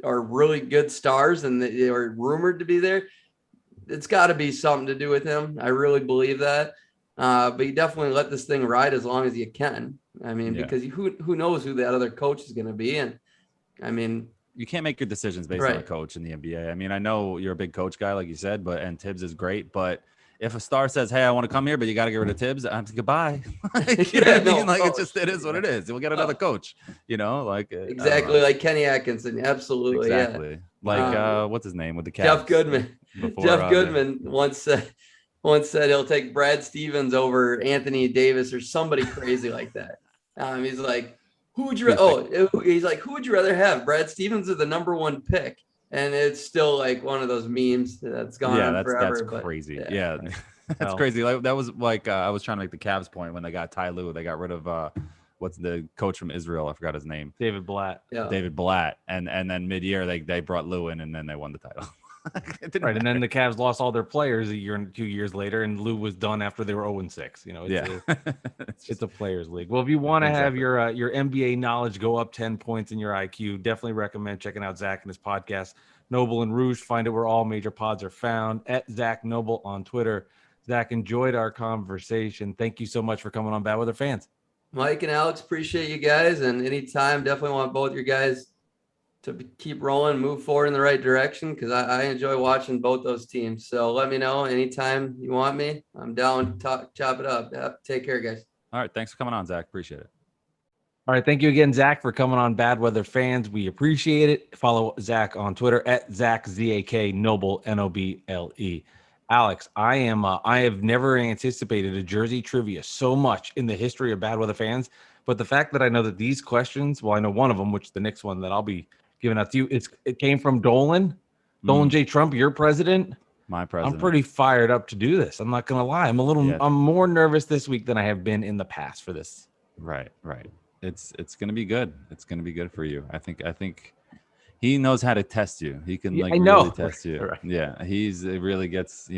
or really good stars and they are rumored to be there, it's got to be something to do with him. I really believe that. But you definitely let this thing ride as long as you can. Because who knows who that other coach is going to be. And you can't make good decisions based on a coach in the NBA. I mean, I know you're a big coach guy, like you said, and Thibs is great. But if a star says, "Hey, I want to come here, but you got to get rid of Thibs," I'm like, goodbye. You know what I mean? Like, it is what it is. We'll get another coach. You know, like exactly like Kenny Atkinson. Absolutely, exactly. Like what's his name with the Cavs? Jeff Goodman. Jeff Goodman once said he'll take Brad Stevens over Anthony Davis or somebody crazy like that. He's like, who would you rather have? Brad Stevens or the number one pick? And it's still like one of those memes that's gone on forever. That's crazy. Yeah. That's crazy. Like that was like I was trying to make the Cavs point when they got Ty Lue. They got rid of what's the coach from Israel? I forgot his name. David Blatt. Yeah. David Blatt. And then mid-year they brought Lue in and then they won the title. Right, and then the Cavs lost all their players a year and 2 years later, and Lou was done after they were 0-6. You know, it's a players' league. Well, if you want to have your NBA knowledge go up 10 points in your IQ, definitely recommend checking out Zach and his podcast, Noble and Roosh. Find it where all major pods are found, at Zak Noble on Twitter. Zach, enjoyed our conversation. Thank you so much for coming on Bad Weather Fans. Mike and Alex, appreciate you guys, and anytime, definitely want both your guys to keep rolling, move forward in the right direction, because I enjoy watching both those teams. So let me know anytime you want me. I'm down to chop it up. Take care, guys. All right. Thanks for coming on, Zach. Appreciate it. All right. Thank you again, Zach, for coming on Bad Weather Fans. We appreciate it. Follow Zach on Twitter at Zach, Z-A-K, Noble, N-O-B-L-E. Alex, I have never anticipated a jersey trivia so much in the history of Bad Weather Fans. But the fact that I know that these questions, well, I know one of them, which the next one that I'll be giving out to you, it came from Dolan J. Trump, your president. My president. I'm pretty fired up to do this. I'm not gonna lie. I'm more nervous this week than I have been in the past for this. Right. It's gonna be good. It's gonna be good for you. I think he knows how to test you. He can really test you. Right. Yeah, it really gets,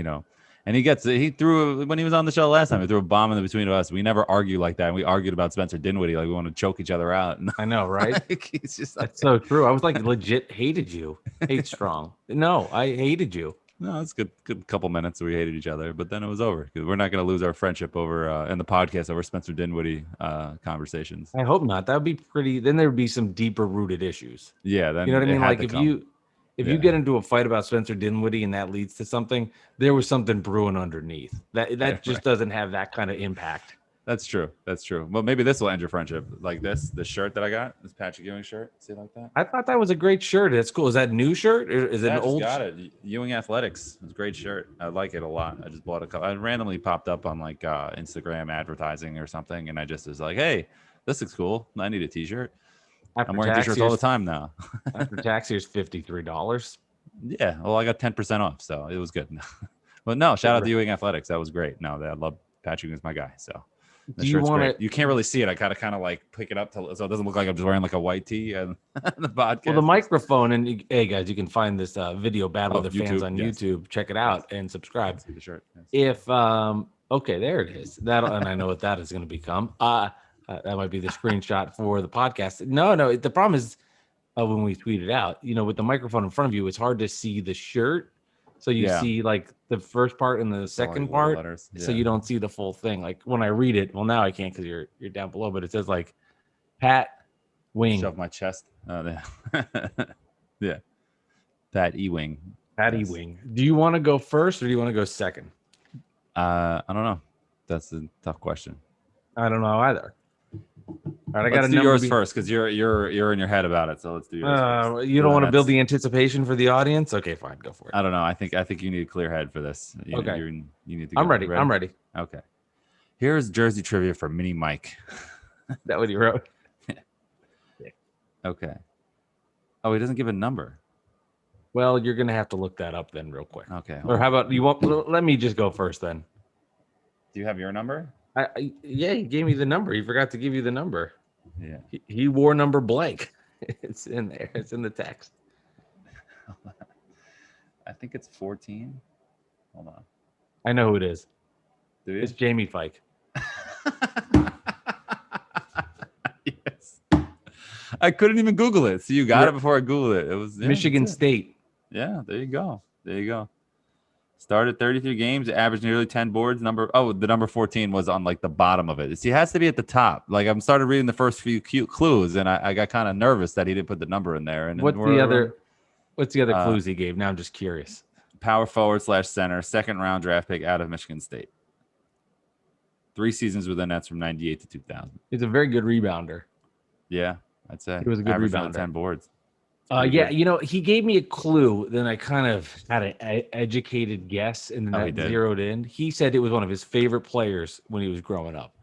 and he threw, when he was on the show last time, he threw a bomb in between us. We never argue like that. And we argued about Spencer Dinwiddie, like we want to choke each other out. I know, right? He's just that's so true. I was like legit hated you. Hate strong. No, I hated you. No, it's good couple minutes we hated each other, but then it was over. We're not going to lose our friendship over in the podcast over Spencer Dinwiddie conversations. I hope not. That would be pretty. Then there would be some deeper rooted issues. Yeah, then you know what I mean. Like if you get into a fight about Spencer Dinwiddie and that leads to something, there was something brewing underneath. That just doesn't have that kind of impact. That's true. That's true. Well, maybe this will end your friendship. Like the shirt that I got, this Patrick Ewing shirt. See it like that? I thought that was a great shirt. That's cool. Is that a new shirt? Or is it an I just old? got it. Ewing Athletics. It's a great shirt. I like it a lot. I just bought a couple. I randomly popped up on like Instagram advertising or something, and I just was like, "Hey, this looks cool. I need a T-shirt." I'm wearing T-shirts all the time now. After tax, here's $53. Yeah. Well, I got 10% off, so it was good. But no, shout out to Ewing Athletics. That was great. No, I love Patrick Ewing's my guy. So. The shirt's great. You can't really see it. I kind of like pick it up so it doesn't look like I'm just wearing like a white tee and the podcast. Well, the microphone and hey guys, you can find this video Battle of the Fans on YouTube. Check it out and subscribe. See the shirt. Yes. If okay, there it is. That and I know what that is going to become. That might be the screenshot for the podcast. No. The problem is when we tweet it out, with the microphone in front of you, it's hard to see the shirt. So you see like the first part and the second part, so you don't see the full thing. Like when I read it, well now I can't because you're down below, but it says like Pat Wing. Shove my chest. Yeah. Pat Ewing. Pat Ewing. Do you want to go first or do you want to go second? I don't know. That's a tough question. I don't know either. All right, let's do yours first because you're in your head about it. So let's do yours first. You don't want to build the anticipation for the audience? Okay, fine, go for it. I don't know. I think you need a clear head for this. You need to. I'm ready. I'm ready. Okay. Here's jersey trivia for Mini Mike. That what you wrote? Okay. Oh, he doesn't give a number. Well, you're gonna have to look that up then, real quick. Okay. Or how about you want? Let me just go first then. Do you have your number? Yeah, he gave me the number. He forgot to give you the number. Yeah. He wore number blank. It's in there. It's in the text. I think it's 14. Hold on. I know who it is. Do you? It's Jamie Fike. Yes. I couldn't even Google it. So you got it before I Googled it. It was Michigan State. Yeah, there you go. Started 33 games, averaged nearly 10 boards. The number 14 was on like the bottom of it. See, it has to be at the top. Like I'm started reading the first few clues, and I got kind of nervous that he didn't put the number in there. And what's the other clues he gave? Now I'm just curious. Power forward / center, second round draft pick out of Michigan State. 3 seasons with the Nets from 98 to 2000. He's a very good rebounder. Yeah, I'd say he was a good rebounder. 10 boards. Yeah, he gave me a clue. Then I kind of had an educated guess, and then that zeroed in. He said it was one of his favorite players when he was growing up.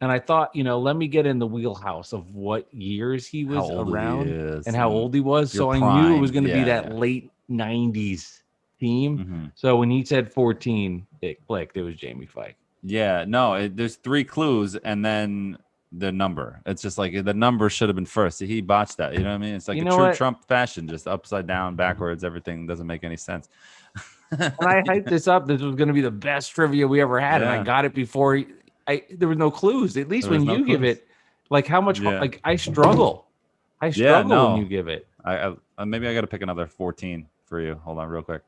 And I thought, let me get in the wheelhouse of what years he was around and how old he was. So I knew it was going to be that late 90s team. Mm-hmm. So when he said 14, it clicked. It was Jamie Fike. Yeah, no, there's 3 clues, and then the number. It's just like the number should have been first. He botched that. You know what I mean? It's like a true Trump fashion, just upside down, backwards. Everything doesn't make any sense. When I hyped this up, this was going to be the best trivia we ever had, and I got it before there was no clues. At least when you give it, like how much like I struggle. When you give it. I maybe I got to pick another 14 for you. Hold on, real quick.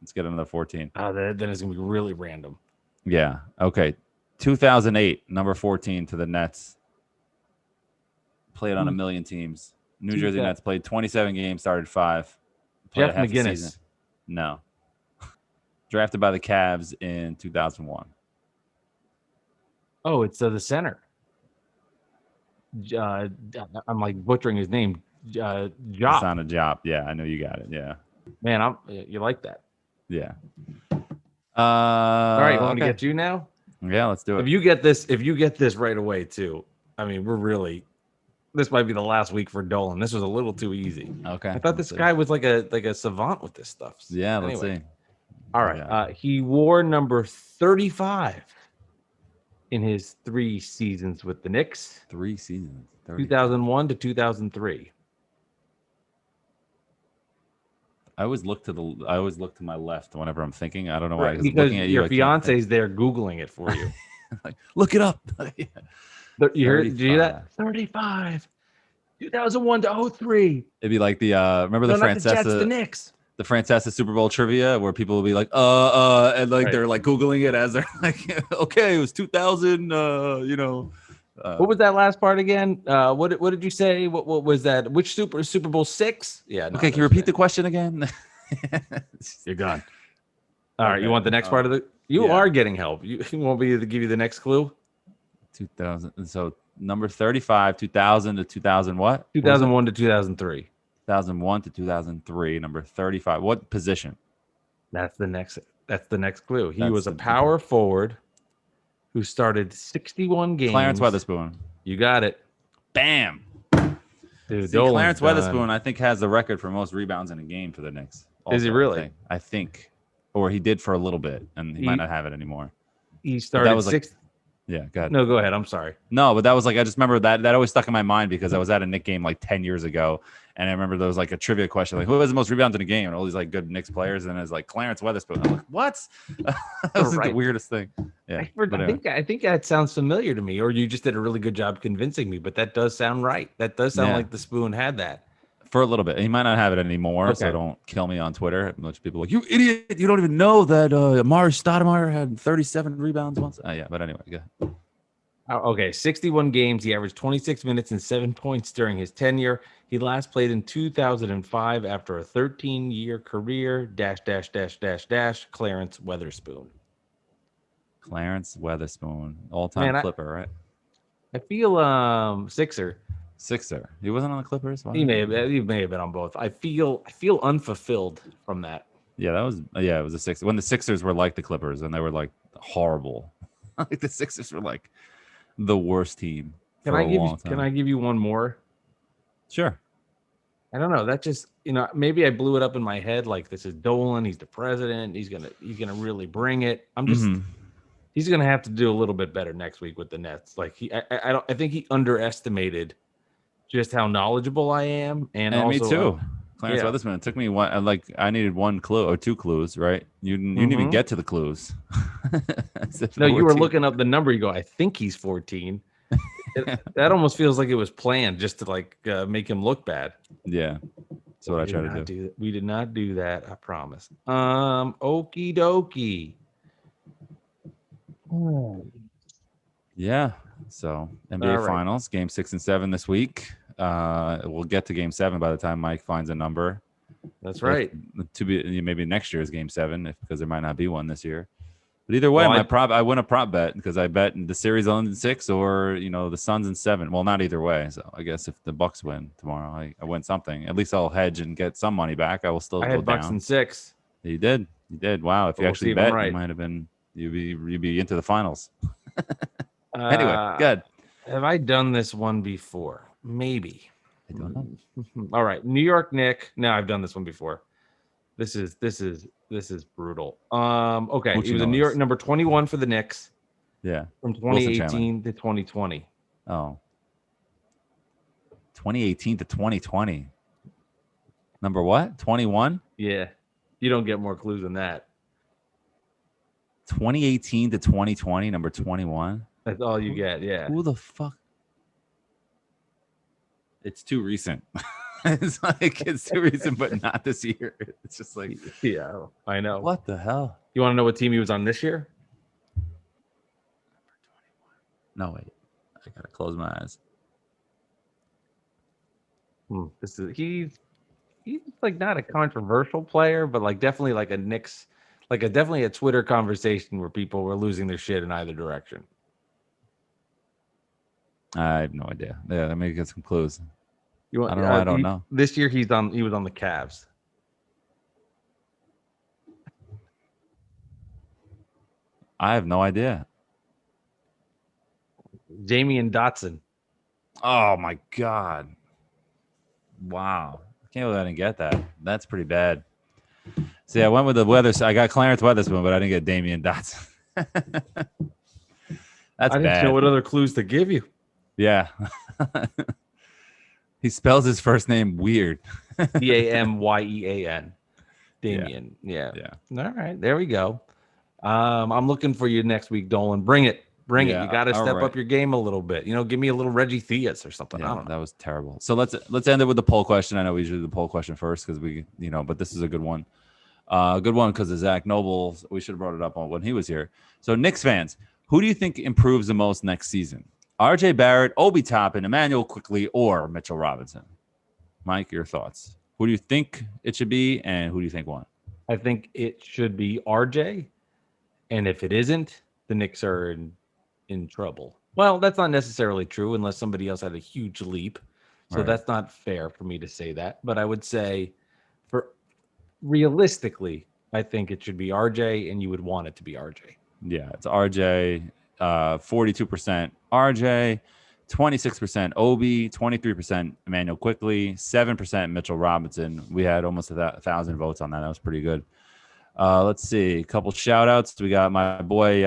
Let's get another 14. Then it's gonna be really random. Yeah. Okay. 2008, number 14 to the Nets. Played on a million teams. New Jersey Nets played 27 games, started 5. Jeff McGinnis. No. Drafted by the Cavs in 2001. Oh, it's the center. I'm like butchering his name. Jop. It's on a Jop. Yeah, I know you got it. Yeah. Man, you like that. Yeah. All right, you want me to get you now? Yeah, let's do it. If you get this right away too, I mean, this might be the last week for Dolan. This was a little too easy. Okay. I thought this guy was like a savant with this stuff. Yeah, let's see. All right. He wore number 35 in his 3 seasons with the Knicks. 3 seasons. 2001 to 2003. I always look to my left whenever I'm thinking. I don't know why. Right, because your fiance's there Googling it for you. Like, look it up. You heard? Did you hear that? 35. 2001 to 03. It'd be like the remember the Francesa, the Knicks. The Francesa Super Bowl trivia where people will be like, and like they're like Googling it as they're like, okay, it was 2000, What was that last part again? What did you say? What was that? Which Super Bowl 6? Yeah. No, okay, can you repeat the question again? You're gone. All right. You want the next part of the? You are getting help. You want me to give you the next clue? 2000. So number 35, 2000 to 2000. What? 2001 to 2003. 2001 to 2003. Number 35. What position? That's the next clue. He was a power forward who started 61 games. Clarence Weatherspoon. You got it. Bam. Dude, Clarence Weatherspoon, I think, has the record for most rebounds in a game for the Knicks. Is he really? I think. Or he did for a little bit, and he might not have it anymore. He started Yeah, go ahead. No, go ahead. I'm sorry. No, but that was like, I just remember that always stuck in my mind because I was at a Knicks game like 10 years ago. And I remember there was like a trivia question, like, who has the most rebounds in a game? And all these like good Knicks players. And it's like Clarence Weatherspoon. I'm like, what? That was like the weirdest thing. Yeah. I think that sounds familiar to me, or you just did a really good job convincing me, but that does sound right. That does sound like the Spoon had that. For a little bit. He might not have it anymore, so don't kill me on Twitter. A bunch of people are like, you idiot. You don't even know that Amari Stoudemire had 37 rebounds once. Yeah, but anyway, go ahead. Okay, 61 games. He averaged 26 minutes and 7 points during his tenure. He last played in 2005 after a 13-year career. .. Clarence Weatherspoon. Clarence Weatherspoon, all-time Clipper, right? I feel Sixer. He wasn't on the Clippers. He may have been on both. I feel unfulfilled from that. Yeah, it was a Sixer. When the Sixers were like the Clippers and they were like horrible. Like the Sixers were like the worst team. Can I give you one more? Sure. I don't know. That just, maybe I blew it up in my head. Like, this is Dolan. He's the president. He's gonna really bring it. He's gonna have to do a little bit better next week with the Nets. Like I think he underestimated just how knowledgeable I am, and also, me too. Clarence Weatherspoon. It took me I needed one clue or two clues, right? You didn't even get to the clues. No, you were looking up the number. You go, I think he's 14. That almost feels like it was planned just to make him look bad. Yeah, that's what I tried to do. We did not do that. I promise. Okie dokie. Yeah. So NBA Finals, Game 6 and 7 this week. We'll get to Game 7 by the time Mike finds a number. That's right. To be maybe next year's Game 7, because there might not be one this year. But either way, I win a prop bet because I bet the series on 6 or the Suns in 7. Well, not either way. So I guess if the Bucks win tomorrow, I win something. At least I'll hedge and get some money back. I will still go down. Bucks in 6. You did. Wow. If you actually bet, you might have been. You'd be into the finals. Anyway, good. Have I done this one before? Maybe. I don't know. All right, New York Knicks. No, I've done this one before. This is brutal. Okay, he was a New York number 21 for the Knicks. Yeah. From 2018 to 2020. Oh. 2018 to 2020. Number what? 21? Yeah. You don't get more clues than that. 2018 to 2020, number 21. That's all you get, yeah. Who the fuck? It's too recent. It's too recent, but not this year. It's just like, yeah, I know. What the hell? You want to know what team he was on this year? No, wait. I gotta close my eyes. He's like not a controversial player, but like definitely like a Knicks. Definitely a Twitter conversation where people were losing their shit in either direction. I have no idea. Yeah, let me get some clues. I don't know. This year he was on the Cavs. I have no idea. Damian Dotson. Oh my God. Wow. I can't believe I didn't get that. That's pretty bad. See, I went with the weather. I got Clarence Weatherspoon, but I didn't get Damian Dotson. That's I didn't know what other clues to give you. Yeah. He spells his first name weird. Damyean. Damian. Yeah. All right. There we go. I'm looking for you next week, Dolan. Bring it. You got to step up your game a little bit. Give me a little Reggie Theus or something. Yeah, I don't know. That was terrible. So let's end it with the poll question. I know we usually do the poll question first because but this is a good one. Good one because of Zak Noble. We should have brought it up when he was here. So Knicks fans, who do you think improves the most next season? RJ Barrett, Obi Toppin, Emmanuel Quickly, or Mitchell Robinson. Mike, your thoughts? Who do you think it should be, and who do you think won? I think it should be RJ, and if it isn't, the Knicks are in trouble. Well, that's not necessarily true unless somebody else had a huge leap. So that's not fair for me to say that. But I would say, for realistically, I think it should be RJ, and you would want it to be RJ. Yeah, it's RJ. 42% RJ, 26% Obi, 23% Emmanuel Quickly, 7% Mitchell Robinson. We had almost 1,000 votes on that. That was pretty good. Let's see. A couple shout outs. We got my boy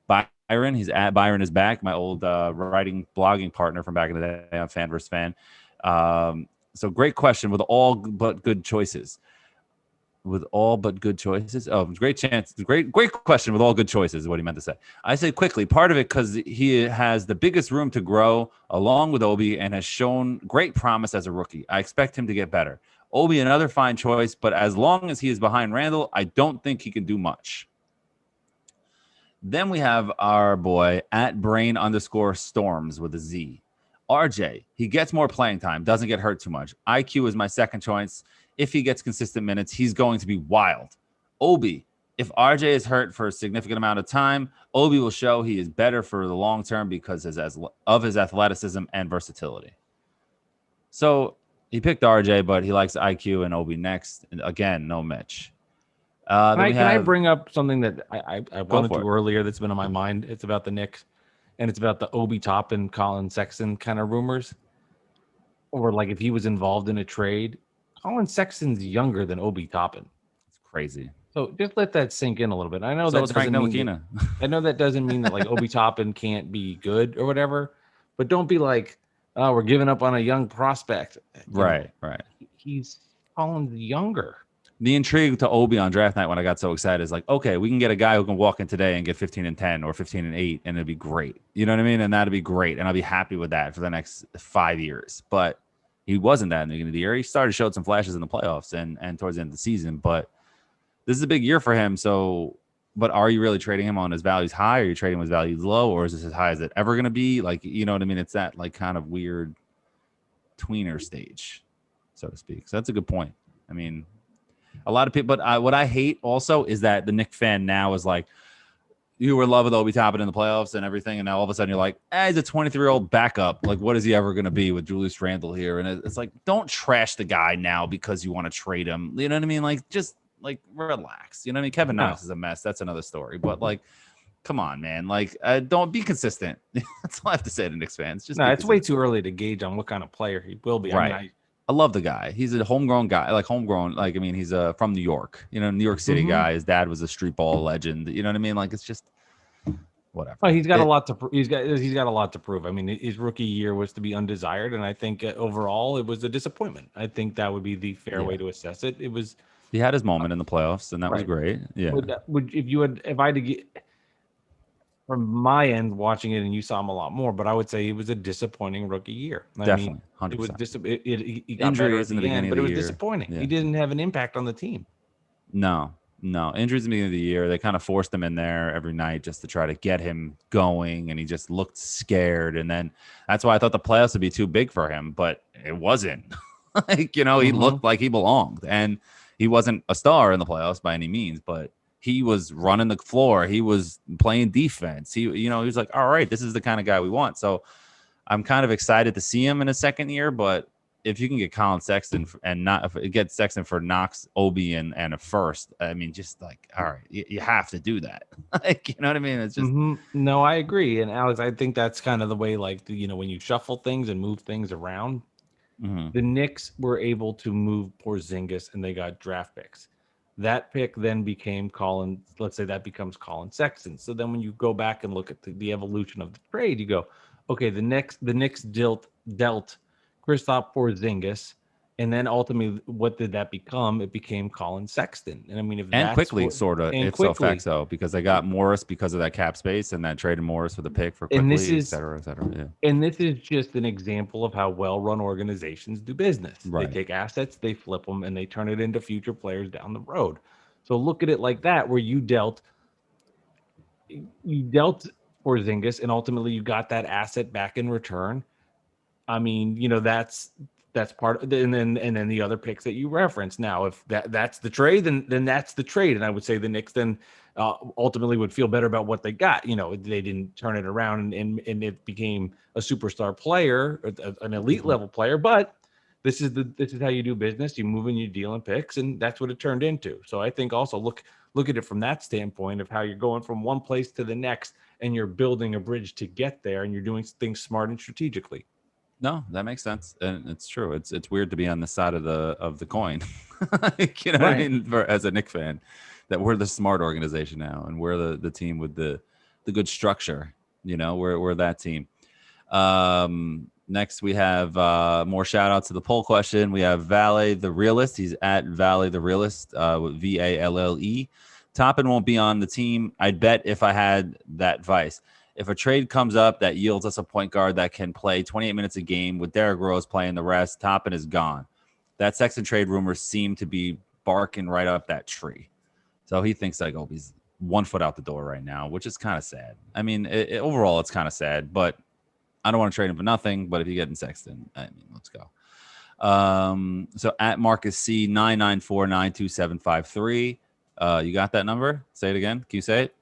Byron. He's at Byron is back, my old writing blogging partner from back in the day on Fan vs. Fan. So great question with all but good choices. With all but good choices. Oh, great chance. Great question with all good choices is what he meant to say. I say Quickly. Part of it because he has the biggest room to grow along with Obi and has shown great promise as a rookie. I expect him to get better. Obi, another fine choice, but as long as he is behind Randall, I don't think he can do much. Then we have our boy at Brain_Storms with a Z. RJ, he gets more playing time, doesn't get hurt too much. IQ is my second choice. If he gets consistent minutes, he's going to be wild. Obi, if RJ is hurt for a significant amount of time, Obi will show he is better for the long term because of his athleticism and versatility. So he picked RJ, but he likes IQ and Obi next. And again, no Mitch. Can I bring up something that I wanted to earlier that's been on my mind? It's about the Knicks, and it's about the Obi Toppin, Collin Sexton kind of rumors. Or like if he was involved in a trade. Collin Sexton's younger than Obi Toppin. It's crazy. So just let that sink in a little bit. I know that doesn't mean that, I know that doesn't mean that like Obi Toppin can't be good or whatever, but don't be like, oh, we're giving up on a young prospect. Right. He's Collin's younger. The intrigue to Obi on draft night when I got so excited is like, okay, we can get a guy who can walk in today and get 15 and 10 or 15 and 8, and it'd be great. You know what I mean? And that'd be great. And I'll be happy with that for the next 5 years. But he wasn't that in the beginning of the year. He started to show some flashes in the playoffs and towards the end of the season. But this is a big year for him. So, but are you really trading him on his values high? Or are you trading him his values low? Or is this as high as it ever going to be? Like, you know what I mean? It's that like kind of weird tweener stage, so to speak. So that's a good point. I mean, a lot of people, but what I hate also is that the Knicks fan now is like, you were in love with Obi Toppin in the playoffs and everything, and now all of a sudden you're like, he's a 23-year-old backup. Like, what is he ever going to be with Julius Randle here? And it's like, don't trash the guy now because you want to trade him. You know what I mean? Like, just like relax. You know what I mean? Kevin Knox is a mess. That's another story. But like, come on, man. Like, don't be consistent. That's all I have to say to Knicks fans. Just it's way too early to gauge on what kind of player he will be. Right. I mean, I love the guy. He's a homegrown guy, like homegrown. Like, I mean, he's from New York, you know, New York City guy. His dad was a street ball legend. You know what I mean? Like, it's just whatever. Well, he's got a lot to he's got a lot to prove. I mean, his rookie year was to be undesired, and I think overall it was a disappointment. I think that would be the fair way to assess it. It was. He had his moment in the playoffs, and that was great. Yeah. If I had to get from my end watching it, and you saw him a lot more, but I would say it was a disappointing rookie year. Definitely, 100%. It was he got injuries in the beginning, but of it the was year. disappointing. Yeah. He didn't have an impact on the team. No, injuries in the beginning of the year. They kind of forced him in there every night just to try to get him going, and he just looked scared. And then that's why I thought the playoffs would be too big for him, but it wasn't. Like, you know, he looked like he belonged, and he wasn't a star in the playoffs by any means, but he was running the floor. He was playing defense. He was like, all right, this is the kind of guy we want. So I'm kind of excited to see him in his second year, but if you can get Collin Sexton and get Sexton for Knox, Obi, and a first, I mean, just like, all right, you have to do that. Like, you know what I mean? It's just No, I agree. And Alex, I think that's kind of the way, like, you know, when you shuffle things and move things around, the Knicks were able to move Porzingis and they got draft picks. That pick then became let's say that becomes Collin Sexton. So then when you go back and look at the evolution of the trade, you go, okay, the Knicks dealt Kristaps Porzingis, and then ultimately, what did that become? It became Collin Sexton. And I mean, quickly, because they got Morris because of that cap space, and then traded Morris for the pick for Quickly, et cetera, et cetera. Yeah. And this is just an example of how well-run organizations do business. Right. They take assets, they flip them, and they turn it into future players down the road. So look at it like that, where you dealt Porzingis, and ultimately you got that asset back in return. I mean, that's part of, and then the other picks that you reference. Now, if that's the trade, then that's the trade. And I would say the Knicks then ultimately would feel better about what they got. They didn't turn it around and it became a superstar player, an elite level player, but this is how you do business. You move and you deal in picks, and that's what it turned into. So I think also look at it from that standpoint of how you're going from one place to the next, and you're building a bridge to get there, and you're doing things smart and strategically. No, that makes sense, and it's true. It's weird to be on the side of the coin, what I mean, as a Knicks fan, that we're the smart organization now, and we're the team with the good structure. We're that team. Next, we have more shout outs to the poll question. We have Valet the Realist. He's at Valet the Realist with VALLE. Toppin won't be on the team. I'd bet if I had that vice. If a trade comes up that yields us a point guard that can play 28 minutes a game with Derrick Rose playing the rest, Toppin is gone. That Sexton trade rumors seem to be barking right up that tree. So he thinks like he's 1 foot out the door right now, which is kind of sad. I mean, overall, it's kind of sad, but I don't want to trade him for nothing. But if you get in Sexton, I mean, let's go. So at Marcus C 9949273, you got that number? Say it again. Can you say it?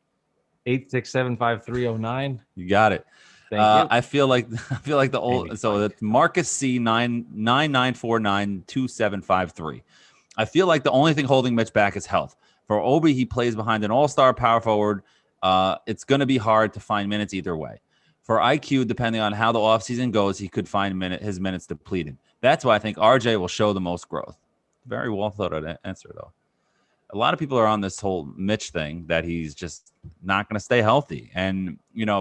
8675309. You got it. Thank you. I feel like the old. So that's Marcus C 9949273. I feel like the only thing holding Mitch back is health. For Obi, he plays behind an all-star power forward. It's going to be hard to find minutes either way. For IQ, depending on how the offseason goes, he could find his minutes depleted. That's why I think RJ will show the most growth. Very well thought out answer, though. A lot of people are on this whole Mitch thing that he's just not going to stay healthy. And,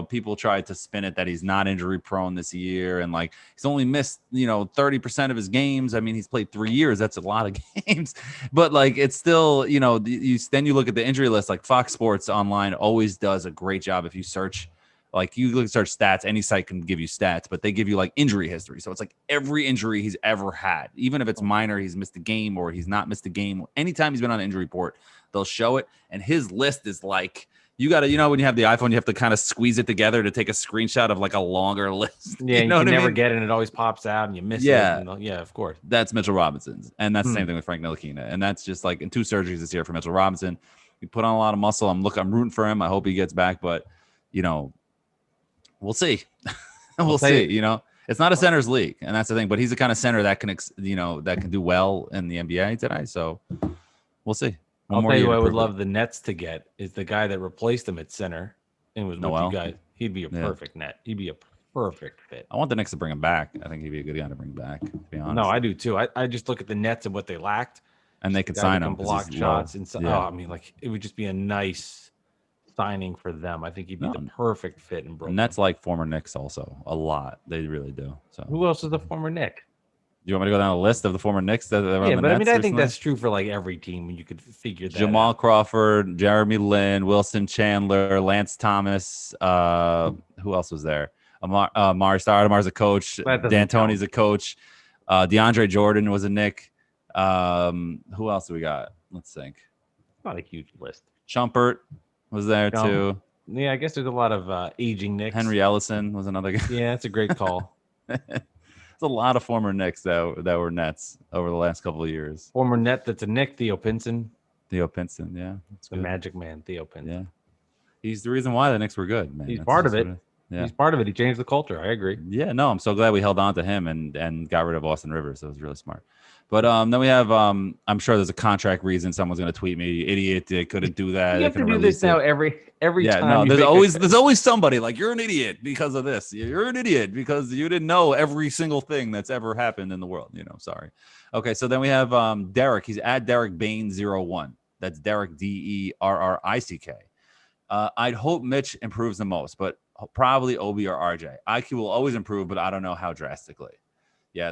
people try to spin it that he's not injury prone this year. And like, he's only missed, 30% of his games. I mean, he's played 3 years. That's a lot of games, but like, it's still, then you look at the injury list, like Fox Sports Online always does a great job. If you search, like you look search stats, any site can give you stats, but they give you like injury history. So it's like every injury he's ever had, even if it's minor, he's missed a game or he's not missed a game. Anytime he's been on an injury report, they'll show it. And his list is like, you got to, when you have the iPhone, you have to kind of squeeze it together to take a screenshot of like a longer list. Yeah, you can never get it, and it always pops out and you miss it. Yeah, of course. That's Mitchell Robinson's. And that's the same thing with Frank Ntilikina. And that's just like in 2 surgeries this year for Mitchell Robinson. He put on a lot of muscle. I'm rooting for him. I hope he gets back, but we'll see. We'll see. It's not a center's league, and that's the thing. But he's the kind of center that can, that can do well in the NBA today. So we'll see. I'll tell you who I would love the Nets to get is the guy that replaced him at center and was with you guys. He'd be a perfect net. He'd be a perfect fit. I want the Knicks to bring him back. I think he'd be a good guy to bring back, to be honest. No, I do too. I just look at the Nets and what they lacked. And they could sign him. Block shots. And I mean, like, it would just be a nice signing for them. I think he'd be the perfect fit in Brooklyn. And that's like former Knicks also a lot. They really do. So who else is the former Knick? You want me to go down a list of the former Knicks that are on the but Nets I mean, I think recently? that's true for like every team when you could figure that Jamal out. Crawford, Jeremy Lin, Wilson Chandler, Lance Thomas. Who else was there? Amari Stoudemire's a coach. D'Antoni's a coach. DeAndre Jordan was a Knick. Who else do we got? Let's think. Not a huge list. Chumpert was there too. Yeah, I guess there's a lot of aging Knicks. Henry Ellison was another guy. Yeah, that's a great call. There's a lot of former Knicks that were Nets over the last couple of years. Former Net that's a Knick, Theo Pinson. Theo Pinson, yeah. That's the Magic Man, Theo Pinson. Yeah. He's the reason why the Knicks were good, man. He's part of it. Yeah. He's part of it. He changed the culture. I agree. Yeah, no, I'm so glad we held on to him and got rid of Austin Rivers. It was really smart. But then we have, I'm sure there's a contract reason someone's going to tweet me, idiot, they couldn't do that. You have to do this now every time. No, there's always somebody like, you're an idiot because of this. You're an idiot because you didn't know every single thing that's ever happened in the world. Sorry. Okay, so then we have Derek. He's at Derek Bain 01. That's Derek DERRICK. I'd hope Mitch improves the most, but probably Obi or RJ. IQ will always improve, but I don't know how drastically. Yeah,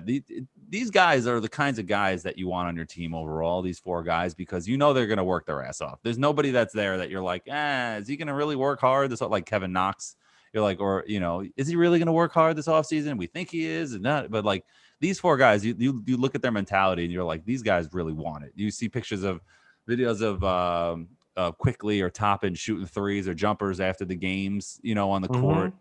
these guys are the kinds of guys that you want on your team overall, these 4 guys, because they're going to work their ass off. There's nobody that's there that you're like, is he going to really work hard? This like Kevin Knox. You're like, or, is he really going to work hard this offseason? We think he is. And not, but like these 4 guys, you look at their mentality and you're like, these guys really want it. You see videos of quickly or topping, shooting threes or jumpers after the games, on the court.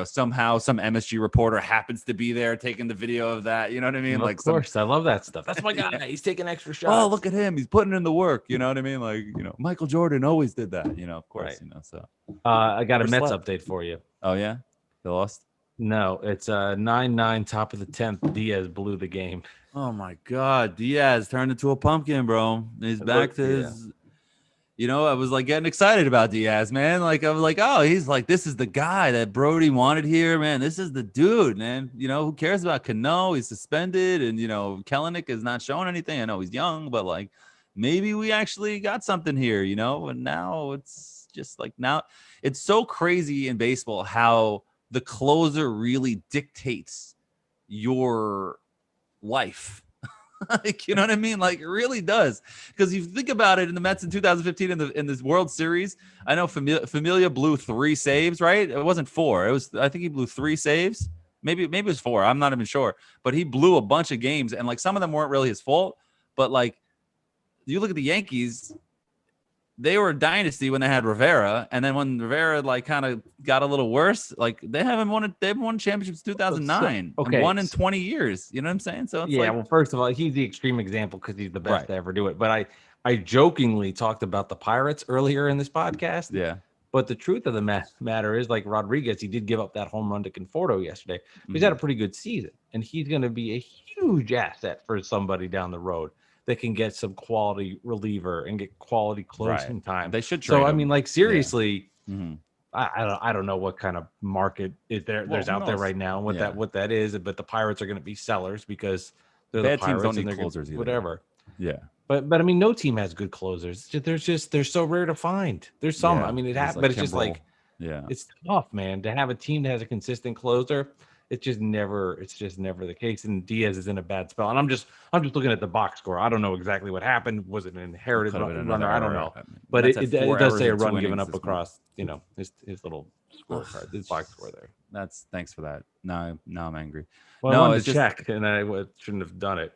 Somehow some MSG reporter happens to be there taking the video of that. You know what I mean? Of course, I love that stuff. That's my guy. He's taking extra shots. Oh, look at him. He's putting in the work. You know what I mean? Like, Michael Jordan always did that, of course, Right. So I got a Mets update for you. Oh, yeah? They lost? No, it's 9-9, top of the 10th. Diaz blew the game. Oh, my God. Diaz turned into a pumpkin, bro. He's back to his... I was like getting excited about Diaz, man. Like, I was like, oh, he's like, this is the guy that Brody wanted here, man. This is the dude, man. Who cares about Cano? He's suspended, and Kellenic is not showing anything. I know he's young, but like, maybe we actually got something here, And now it's just like, now it's so crazy in baseball how the closer really dictates your life. Like, you know what I mean? Like, it really does. Because you think about it, in the Mets in 2015 in this World Series, I know Familia blew 3 saves, right? It wasn't 4. I think he blew 3 saves. Maybe it was 4. I'm not even sure. But he blew a bunch of games, and like some of them weren't really his fault. But like, you look at the Yankees, they were a dynasty when they had Rivera, and then when Rivera like kind of got a little worse, like they haven't won championships 2009, and won in 20 years. You know what I'm saying? So it's well, first of all, he's the extreme example because he's the best to ever do it. But I jokingly talked about the Pirates earlier in this podcast. Yeah. But the truth of the matter is, like Rodriguez, he did give up that home run to Conforto yesterday. He's had a pretty good season, and he's going to be a huge asset for somebody down the road that can get some quality reliever and get quality closing time. They should. So I mean, like seriously, I don't know what kind of market is there's out there right now. What that is, but the Pirates are going to be sellers because they're bad the Pirates teams don't and need closers either. Whatever. Yeah. But I mean, no team has good closers. They're so rare to find. There's some. I mean, it happens, but it's just like, it's tough, man, to have a team that has a consistent closer. It's just never the case. And Diaz is in a bad spell. And I'm just looking at the box score. I don't know exactly what happened. Was it an inherited runner? I don't know. But it does say a run given up across, his little scorecard, his box score there. Thanks for that. Now I'm angry. Well, no, I wanted to check, and I shouldn't have done it.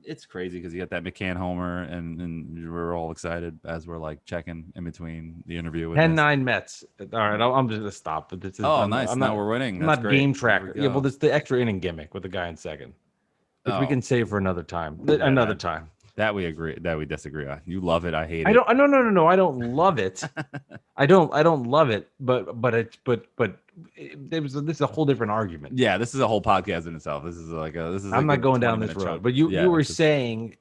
It's crazy because you got that McCann homer, and we're all excited as we're like checking in between the interview. 10-9 Mets. All right, I'm just gonna stop. But this is nice. I'm now we're winning. I'm That's not great. game tracker. Yeah, well, it's the extra inning gimmick with the guy in second, which we can save for another time. Another time. That we agree. That we disagree on. You love it. I hate it. I don't. No. I don't love it. I don't love it. This is a whole different argument. Yeah, this is a whole podcast in itself. I'm not going down this road. But you were saying,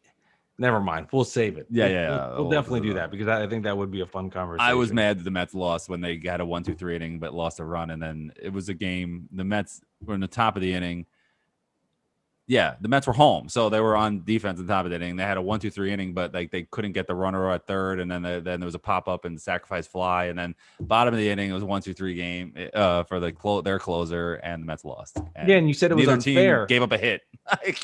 never mind. We'll save it. We'll definitely do that because I think that would be a fun conversation. I was mad that the Mets lost when they had a 1-2-3 inning, but lost a run, and then it was a game. The Mets were in the top of the inning. Yeah, the Mets were home, so they were on defense in the top of the inning. They had a 1-2-3 inning, but like they couldn't get the runner at third, and then there was a pop up and sacrifice fly, and then bottom of the inning it was a 1-2-3 game for their closer, and the Mets lost. And you said it was unfair. Team gave up a hit,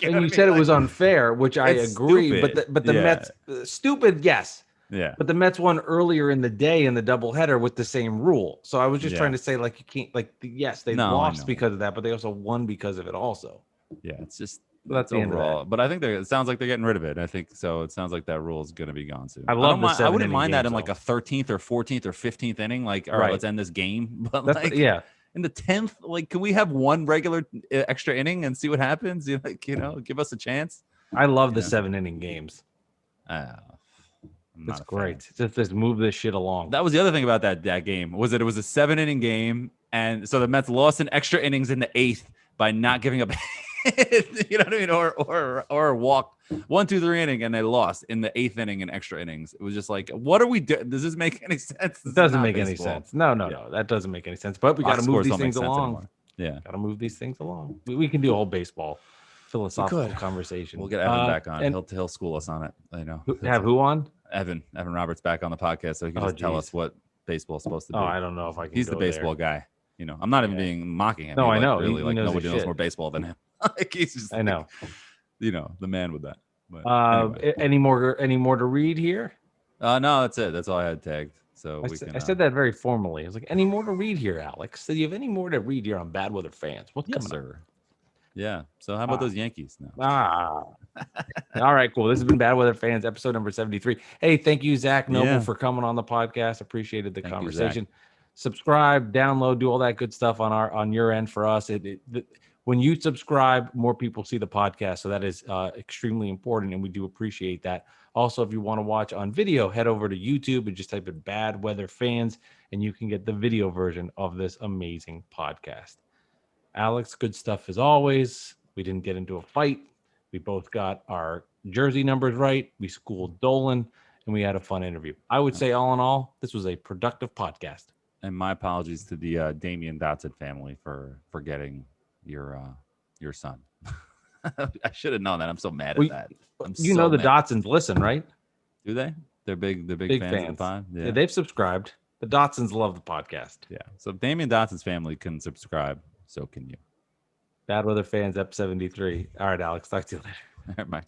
and you said it was unfair, which I agree. Stupid. But the Mets stupid, yes. Yeah. But the Mets won earlier in the day in the doubleheader with the same rule. So I was just trying to say, like, you can't, yes, they lost because of that, but they also won because of it also. Yeah, it's just that's the overall. End of that. But I think it sounds like they're getting rid of it. I think so. It sounds like that rule is going to be gone soon. I wouldn't mind that in like a 13th or 14th or 15th inning. Like, all right, let's end this game. But in the 10th, like, can we have one regular extra inning and see what happens? Give us a chance. I love the 7-inning games. It's great. Just move this shit along. That was the other thing about that game was that it was a 7-inning game, and so the Mets lost in extra innings in the 8th by not giving up. You know what I mean? Or walk 1-2-3 inning, and they lost in the 8th inning in extra innings. It was just like, what are we doing? Does this make any sense? It doesn't make any sense. No, that doesn't make any sense. But we got to move these things along. Yeah, got to move these things along. We can do a whole baseball philosophical conversation. We'll get Evan back on. He'll school us on it. Have who on? Evan Roberts back on the podcast, so he can just tell us what baseball is supposed to be. I don't know if I can. He's the baseball guy. I'm not even being mocking him. No, I know. Really, like nobody knows more baseball than him. He's just, I know. The man with that. But anyway. Any more to read here? No, that's it. That's all I had tagged. So I said that very formally. I was like, any more to read here, Alex? So you have any more to read here on Bad Weather Fans? What's coming up? Yeah. So how about those Yankees now? All right, cool. This has been Bad Weather Fans, episode number 73. Hey, thank you, Zak Noble, Yeah. for coming on the podcast. Appreciated the Thank you, conversation. Subscribe, download, do all that good stuff on your end for us. When you subscribe, more people see the podcast, so that is extremely important, and we do appreciate that. Also, if you want to watch on video, head over to YouTube and just type in Bad Weather Fans, and you can get the video version of this amazing podcast. Alex, good stuff as always. We didn't get into a fight. We both got our jersey numbers right. We schooled Dolan, and we had a fun interview. I would say, all in all, this was a productive podcast. And my apologies to the Damian Dotson family for forgetting your son. I should have known that. I'm so mad at that. The Dotsons listen, right? Do they? They're big fans of the pod. Yeah, they've subscribed. The Dotsons love the podcast. Yeah. So if Damian Dotson's family can subscribe, so can you. Bad Weather Fans, Ep 73. All right, Alex. Talk to you later. All right, bye.